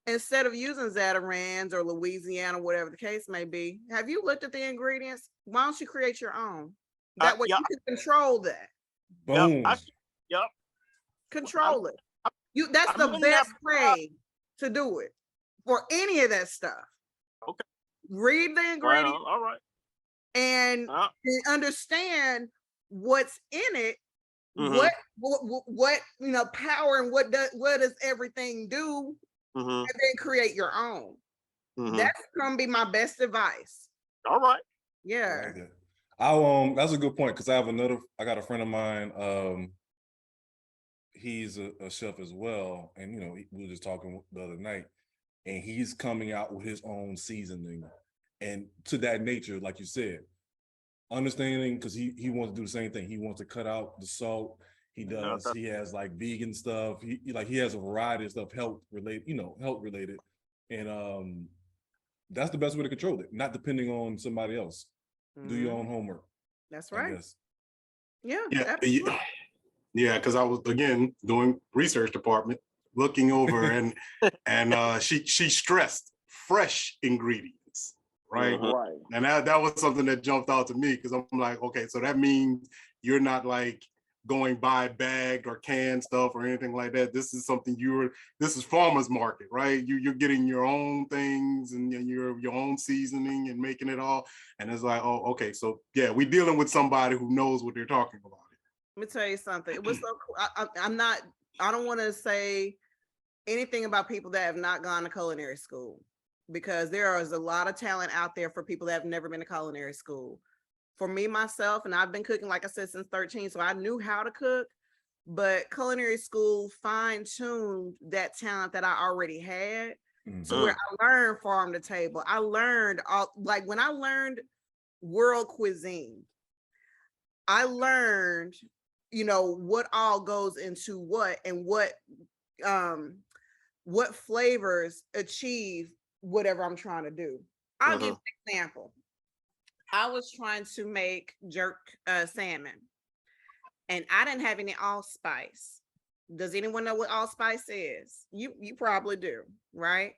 Instead of using Zatarans or Louisiana, whatever the case may be, have you looked at the ingredients? Why don't you create your own? That way you can control that. Boom. Yep. Control it. That's the best way to do it for any of that stuff. Okay. Read the ingredients. All right. And understand what's in it. Mm-hmm. What power and what does everything do, and then create your own. That's gonna be my best advice. All right. Yeah. That's a good point, because I got a friend of mine, he's a chef as well, and we were just talking the other night, and he's coming out with his own seasoning, and to that nature, like you said, understanding, because he wants to do the same thing. He wants to cut out the salt. He does. He has like vegan stuff. He has a variety of stuff health related, and that's the best way to control it. Not depending on somebody else. Do your own homework. That's right. Yeah. Yeah. Because I was again doing research department, looking over, and she stressed fresh ingredients. Right. And that was something that jumped out to me, because I'm like, okay, so that means you're not like going by bagged or canned stuff or anything like that. This is something this is farmer's market, right? You're getting your own things and your own seasoning and making it all. And it's like, oh, okay. So yeah, we're dealing with somebody who knows what they're talking about. Let me tell you something. It was so cool. I don't want to say anything about people that have not gone to culinary school, because there is a lot of talent out there for people that have never been to culinary school. For me, myself, and I've been cooking, like I said, since 13, so I knew how to cook, but culinary school fine-tuned that talent that I already had to where I learned farm to table. I learned when I learned world cuisine, I learned, what all goes into what, and what flavors achieve whatever I'm trying to do. I'll give you an example. I was trying to make jerk salmon, and I didn't have any allspice. Does anyone know what allspice is? You probably do, right?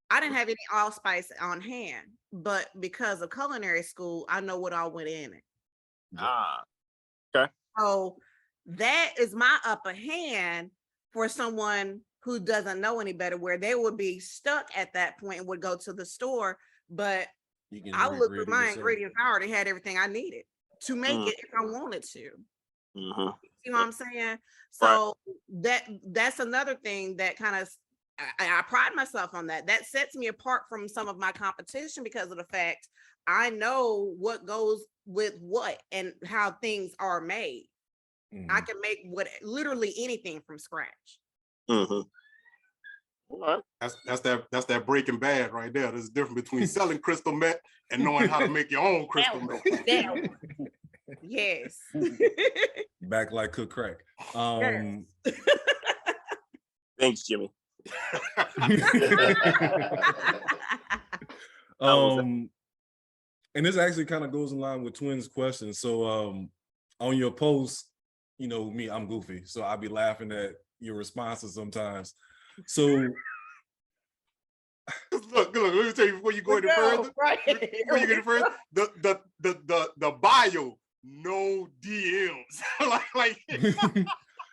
I didn't have any allspice on hand, but because of culinary school, I know what all went in it. Okay. So that is my upper hand for someone who doesn't know any better, where they would be stuck at that point and would go to the store. But I looked through my ingredients. I already had everything I needed to make it if I wanted to. Mm-hmm. You know what I'm saying? So that's another thing that kind of I pride myself on that. That sets me apart from some of my competition because of the fact I know what goes with what and how things are made. I can make literally anything from scratch. Mm-hmm. That's that Breaking Bad right there. There's a difference between selling crystal meth and knowing how to make your own crystal meth. Yes. Back like cook crack. Yes. Thanks, Jimmy. And this actually kind of goes in line with Twin's question. So on your post, you know me, I'm goofy, so I'll be laughing at your responses sometimes. So look, let me tell you before you go any further. Right. Before you get further, the bio, no DMs. like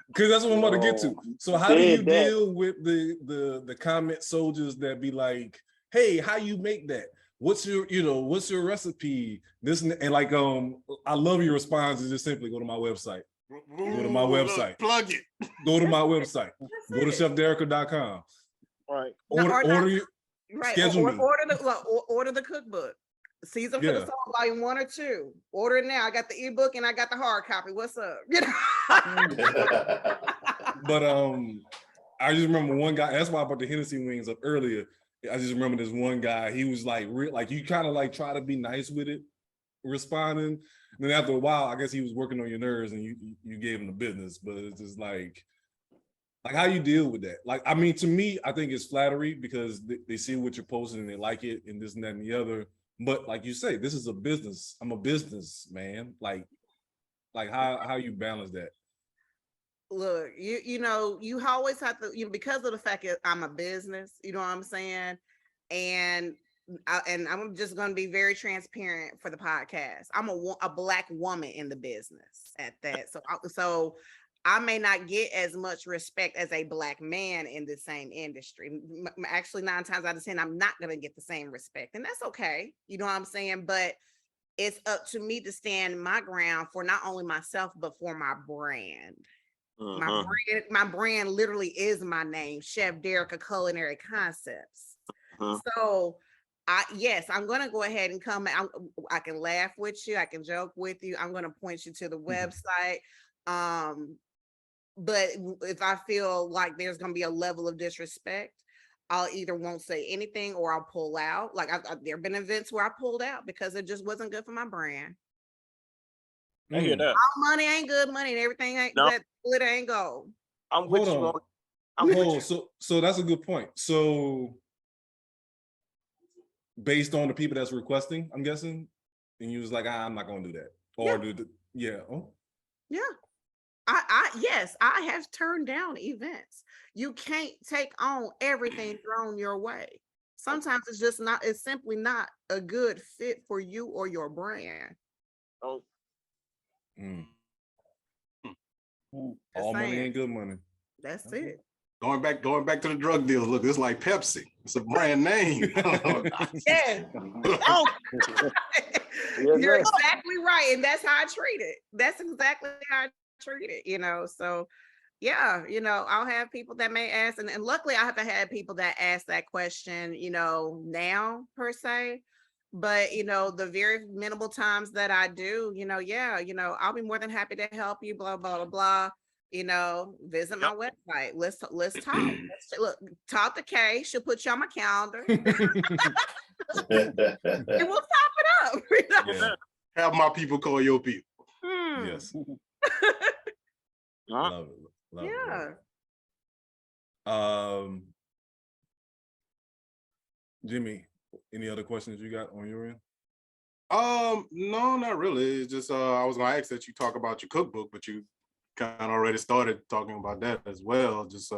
because that's what I'm about to get to. So how do you deal with the comment soldiers that be like, hey, how you make that? What's your recipe? This and like I love your response is just simply go to my website. Go to my website. Plug it. Go to my website. Go to chefderricka.com. Right. Schedule me. Order the cookbook. Season for the Soul, volume 1 or 2. Order it now. I got the ebook and I got the hard copy. What's up? You know? But I just remember one guy. That's why I brought the Hennessy wings up earlier. I just remember this one guy. He was like, like you kind of like try to be nice with it, responding. And then after a while, I guess he was working on your nerves, and you gave him the business. But it's just like how you deal with that. Like, I mean, to me, I think it's flattery because they see what you're posting and they like it, and this and that and the other. But like you say, this is a business. I'm a business man. Like how you balance that? Look, you know, you always have to, because of the fact that I'm a business, you know what I'm saying? And I'm just going to be very transparent for the podcast. I'm a Black woman in the business at that. So I may not get as much respect as a Black man in the same industry. Actually, 9 times out of 10, I'm not going to get the same respect. And that's okay. You know what I'm saying? But it's up to me to stand my ground for not only myself, but for my brand. My brand literally is my name, Chef Derricka Culinary Concepts. So I'm going to go ahead and come. I can laugh with you. I can joke with you. I'm going to point you to the website. But if I feel like there's going to be a level of disrespect, I'll either won't say anything or I'll pull out. Like there have been events where I pulled out because it just wasn't good for my brand. I hear that. All money ain't good money and everything ain't that glitter ain't gold. I'm with you. So that's a good point. So based on the people that's requesting, I'm guessing, and you was like, I'm not gonna do that. Or Yes, I have turned down events. You can't take on everything thrown your way. Sometimes it's simply not a good fit for you or your brand. All money ain't good money. That's it. Going back to the drug deals. Look, it's like Pepsi. It's a brand name. You're exactly right. And that's how I treat it. That's exactly how I treat it, you know. So yeah, you know, I'll have people that may ask, and luckily I haven't had people that ask that question, you know, now per se. But you know, the very minimal times that I do, you know, I'll be more than happy to help you, blah, blah, blah, blah. You know, visit my website. Let's talk. Talk to Kay. She'll put you on my calendar. And we'll top it up. You know? Yeah. Have my people call your people. Yes. Love it. Jimmy, any other questions you got on your end? No, not really. It's just I was gonna ask that you talk about your cookbook, but you kind of already started talking about that as well. Just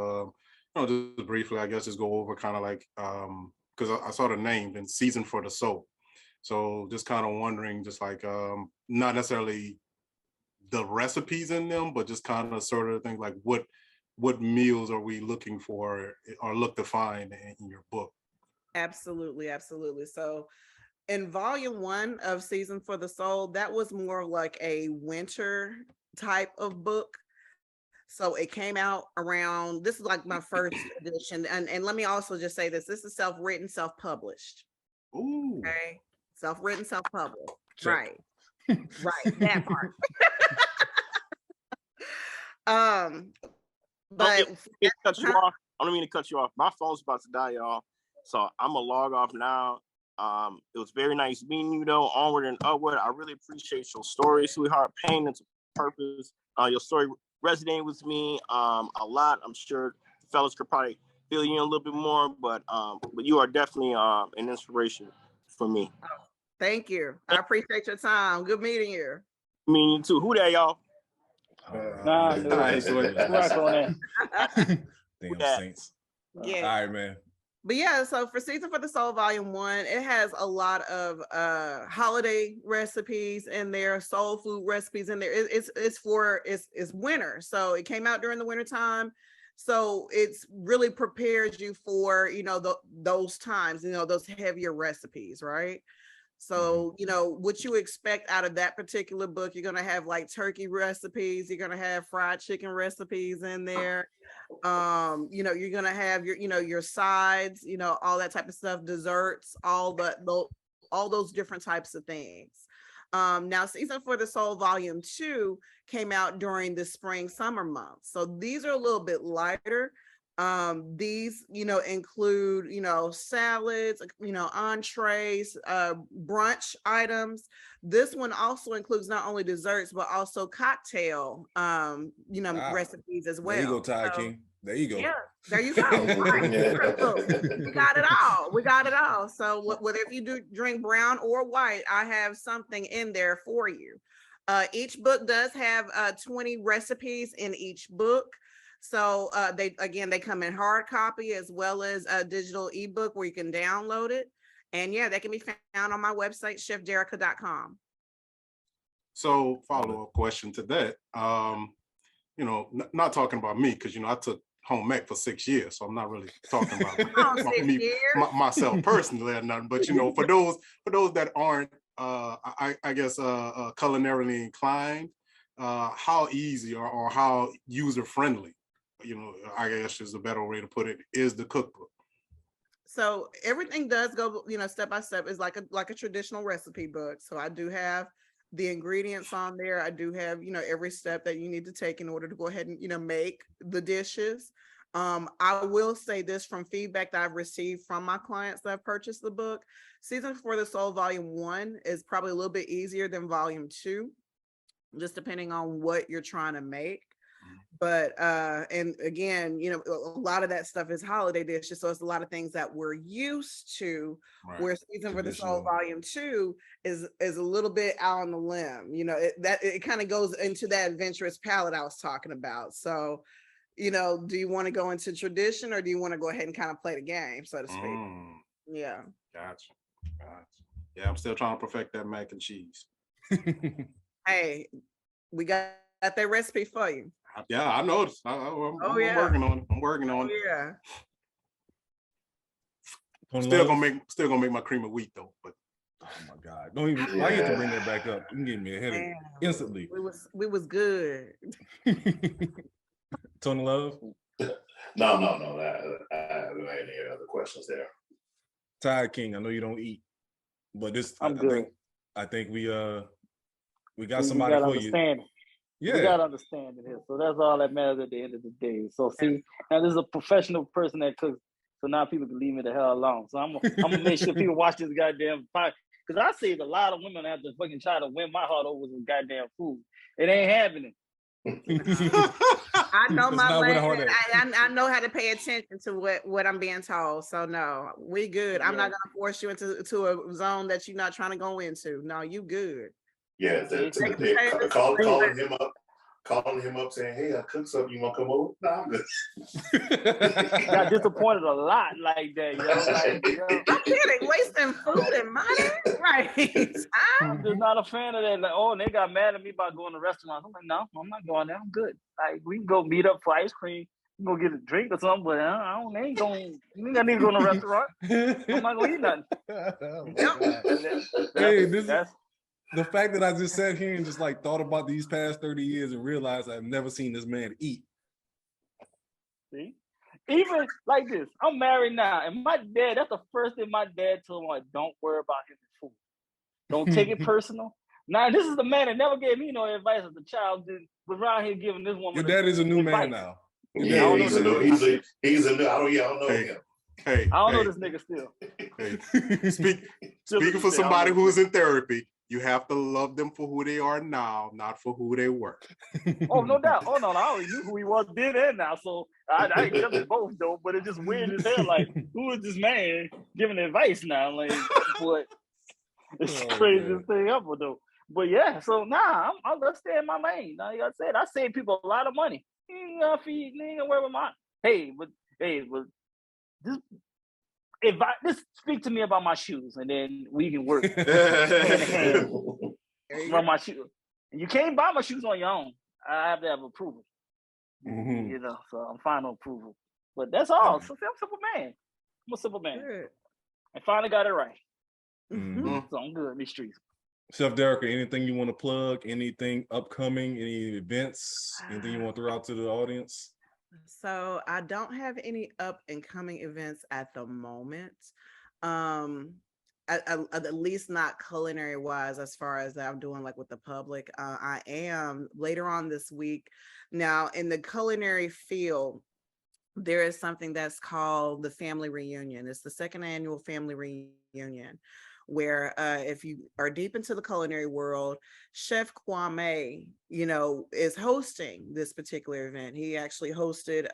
just briefly, I guess, just go over kind of like because I saw the name and Season for the Soul. So just kind of wondering, just like not necessarily the recipes in them, but just kind of sort of things like what meals are we looking for or look to find in your book? Absolutely. So in volume 1 of Season for the Soul, that was more like a winter type of book. So it came out around, this is like my first edition. And let me also just say this is self-written, self-published. Ooh. Okay. Self-written, self-published. Check. Right. Right. That part. But cut you off. I don't mean to cut you off. My phone's about to die, y'all. So I'm gonna log off now. It was very nice meeting you though. Onward and upward. I really appreciate your story, sweetheart. Pain into purpose. Your story resonated with me a lot. I'm sure the fellas could probably fill you in a little bit more, but you are definitely an inspiration for me. Thank you. I appreciate your time. Good meeting you. Me too. Who that, y'all? Nah, All right, so rock on that. damn Saints. Yeah. All right, man. But yeah, so for Season for the Soul Volume 1, it has a lot of holiday recipes in there, soul food recipes in there. It's winter. So it came out during the winter time. So it's really prepares you for, those times, those heavier recipes, right? So, what you expect out of that particular book, you're going to have like turkey recipes, you're going to have fried chicken recipes in there. You're going to have your sides, all that type of stuff, desserts, all those different types of things. Now Season for the Soul Volume 2 came out during the spring summer months. So these are a little bit lighter. These, include, salads, entrees, brunch items. This one also includes not only desserts, but also cocktail, recipes as well. There you go, Ty King. There you go. Yeah, there you go. We got it all. We got it all. So whether if you do drink brown or white, I have something in there for you. Each book does have 20 recipes in each book. So they come in hard copy as well as a digital ebook where you can download it. And yeah, they can be found on my website, chefderricka.com. So follow-up question to that. Not talking about me, because I took home ec for 6 years, so I'm not really talking about myself personally or nothing. But for those that aren't I guess culinarily inclined, how easy or how user-friendly, I guess is a better way to put it, is the cookbook? So everything does go, step by step. Is like a traditional recipe book. So I do have the ingredients on there. I do have, every step that you need to take in order to go ahead and, make the dishes. I will say this from feedback that I've received from my clients that have purchased the book. Season for the Soul Volume 1 is probably a little bit easier than Volume 2, just depending on what you're trying to make. But and again, a lot of that stuff is holiday dishes, so it's a lot of things that we're used to. Right. Where Season for the Soul Volume 2 is a little bit out on the limb. It kind of goes into that adventurous palette I was talking about. So, do you want to go into tradition, or do you want to go ahead and kind of play the game, so to speak? Yeah. Gotcha. Yeah, I'm still trying to perfect that mac and cheese. Hey, we got that recipe for you. Yeah, I noticed. I'm working on it. I'm working on it. Yeah. Still gonna make my cream of wheat though. But oh my God! Don't even. Why you have to bring that back up? You give me a headache instantly. We was good. Tony Love. No. There ain't any other questions there. Ty King, I know you don't eat, but this I think we got somebody for you. Yeah. You gotta understand it here. So that's all that matters at the end of the day. So see, now this is a professional person that cooks, so now people can leave me the hell alone. So I'm gonna make sure people watch this goddamn podcast, because I see a lot of women have to fucking try to win my heart over some goddamn food. It ain't happening. I know my lane. I know how to pay attention to what I'm being told. So no, we good. I'm not gonna force you into a zone that you're not trying to go into. No, you good. Yeah, calling him up saying, "Hey, I cooked something. You want to come over?" No, I'm good. Got disappointed a lot like that, I'm kidding. Wasting food and money, right? I'm just not a fan of that. Like, oh, and they got mad at me about going to restaurants. I'm like, no, I'm not going there. I'm good. Like, we can go meet up for ice cream Go get a drink or something, but I don't ain't need to go to a restaurant. I'm not gonna eat nothing. That's the fact that I just sat here and just like thought about these past 30 years and realized I've never seen this man eat. See? Even like this, I'm married now, and my dad, that's the first thing my dad told me, like, don't worry about his food. Don't take it personal. Now, this is the man that never gave me no advice as a child, was around here giving this woman. Your dad is a new advice. man now. Yeah, he's a new. I don't know him. Hey, I don't know this nigga still. Hey, speaking for somebody who is in therapy, you have to love them for who they are now, not for who they were. Oh, no doubt. Oh, no, I already knew who he was then and now, so I accept them both, though, but it's just weird as hell, like, who is this man giving advice now? Like, what? It's the craziest thing ever, though. But yeah, so I'm gonna stay in my lane. Now, like I said, I save people a lot of money. You ain't gonna feed, you ain't gonna worry about mine. But just speak to me about my shoes, and then we can work from my shoes. You can't buy my shoes on your own. I have to have approval. Mm-hmm. You know, so I'm final approval. But that's all. So I'm a simple man. I'm a simple man. Good. I finally got it right. Mm-hmm. So I'm good in these streets. Chef Derricka, anything you want to plug? Anything upcoming? Any events? Anything you want to throw out to the audience? So I don't have any up and coming events at the moment. At least not culinary wise, as far as I'm doing like with the public. I am later on this week. Now in the culinary field, there is something that's called the Family Reunion. It's the second annual Family Reunion, where if you are deep into the culinary world, Chef Kwame, is hosting this particular event. He actually hosted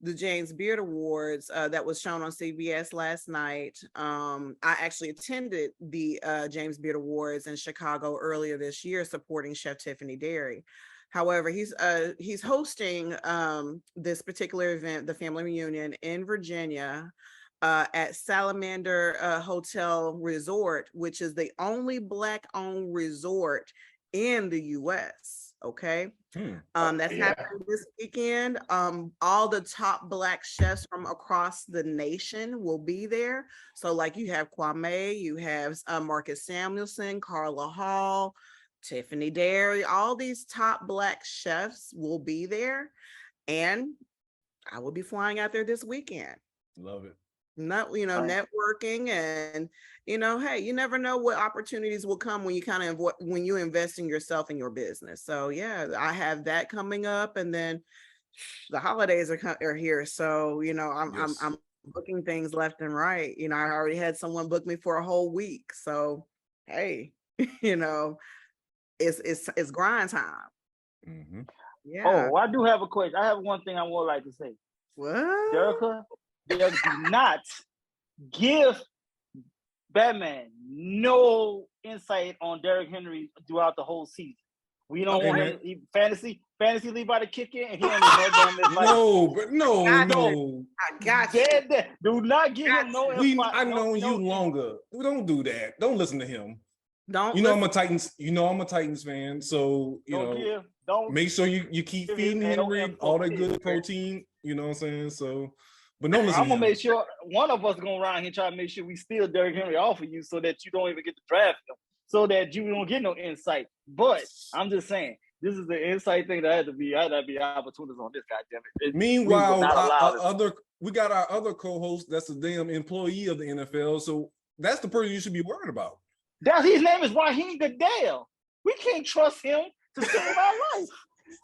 the James Beard Awards that was shown on CBS last night. I actually attended the James Beard Awards in Chicago earlier this year, supporting Chef Tiffany Derry. However, he's hosting this particular event, the Family Reunion, in Virginia at Salamander Hotel Resort, which is the only Black-owned resort in the U.S. Okay, that's happening this weekend. All the top Black chefs from across the nation will be there. So, like, you have Kwame, you have Marcus Samuelson, Carla Hall, Tiffany Derry. All these top Black chefs will be there, and I will be flying out there this weekend. Love it. Not, networking, and hey, you never know what opportunities will come when you invest in yourself and your business. So yeah, I have that coming up, and then the holidays are here. So I'm booking things left and right. I already had someone book me for a whole week. So hey, it's grind time. Mm-hmm. Yeah. Oh, I do have a question. I have one thing I would like to say. What? Derricka, do not give Batman no insight on Derrick Henry throughout the whole season. We don't want him fantasy league about to kick in, and he don't know damn advice. No. I got you. Do not give him no advice. I know you longer. Don't do that. Don't listen to him. Don't. I'm a Titans. I'm a Titans fan. So make sure you keep feeding Henry all that good protein. You know what I'm saying? So, but don't listen. I'm gonna make sure one of us gonna around here try to make sure we steal Derrick Henry off of you, so that you don't even get to draft him, so that you don't get no insight. But I'm just saying, this is the insight thing that I had to be opportunist on this. Goddamn it! Meanwhile, we got our other co-host that's a damn employee of the NFL, so that's the person you should be worried about. His name is Raheem Goodell. We can't trust him to save our life.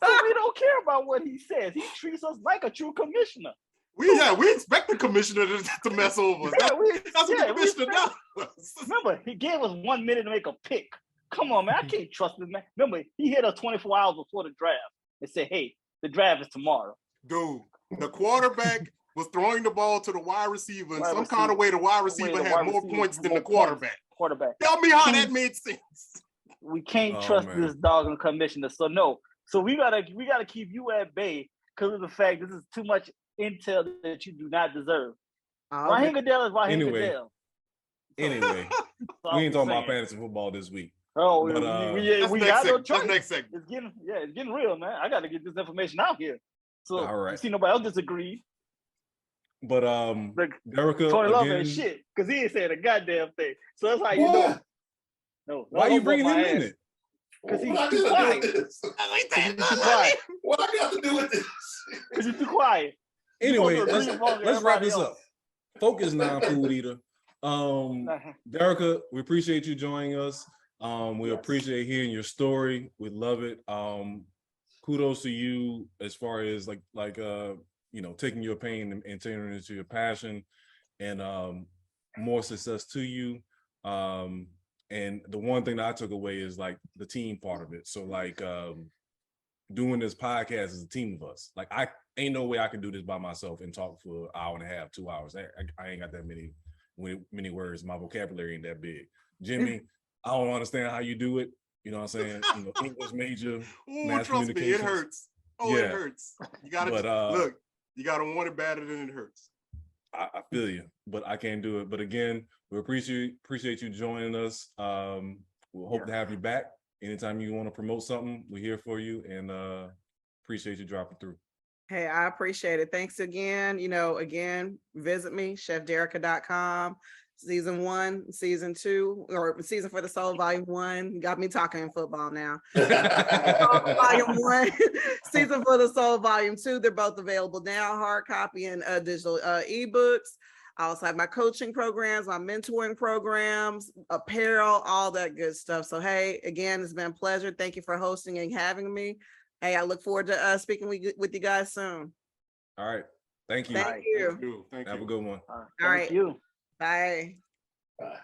So we don't care about what he says. He treats us like a true commissioner. We expect the commissioner to mess over. That's what the commissioner does. Remember, he gave us 1 minute to make a pick. Come on, man. I can't trust this man. Remember, he hit us 24 hours before the draft and said, hey, the draft is tomorrow. Dude, the quarterback was throwing the ball to the wide receiver in some kind of way. The wide receiver had more points than the quarterback. Tell me how that made sense. We can't trust this dog and commissioner. So no. So we gotta keep you at bay because of the fact this is too much intel that you do not deserve. Raheem Goodell is Raheem Goodell. Anyway, we ain't talking about fantasy football this week. Oh, but, we got no choice. Next segment. It's getting real, man. I got to get this information out here. So all right. you see nobody else disagree. But Derricka, Tony Love again, ain't shit because he ain't saying a goddamn thing. So that's how you know. No, why you bringing him in it? Because he's What I too got quiet. to do with this? What I got to do with this? Because you're too quiet. Anyway, let's wrap this up. Focus, non-food eater. Derricka, we appreciate you joining us. We appreciate hearing your story. We love it. Kudos to you as far as taking your pain and turning it into your passion, and more success to you. And the one thing that I took away is like the team part of it. So like doing this podcast is a team of us. Like I ain't no way I can do this by myself and talk for an hour and a half, 2 hours. I ain't got that many words. My vocabulary ain't that big. Jimmy, I don't understand how you do it. You know what I'm saying? English major, mass trust me, it hurts. It hurts. You gotta look. You gotta want it better than it hurts. I feel you, but I can't do it. But again, we appreciate you joining us. We'll hope to have you back anytime you want to promote something. We're here for you, and appreciate you dropping through. Hey, I appreciate it. Thanks again. Again, visit me, chefderricka.com. Season 1, season 2, or season for the soul, volume 1. You got me talking in football now. Volume 1, season for the soul, volume 2. They're both available now, hard copy and digital ebooks. I also have my coaching programs, my mentoring programs, apparel, all that good stuff. So, hey, again, it's been a pleasure. Thank you for hosting and having me. Hey, I look forward to speaking with you guys soon. All right. Thank you. Thank you. Thank you. Have a good one. All right. Thank you. Bye. Bye.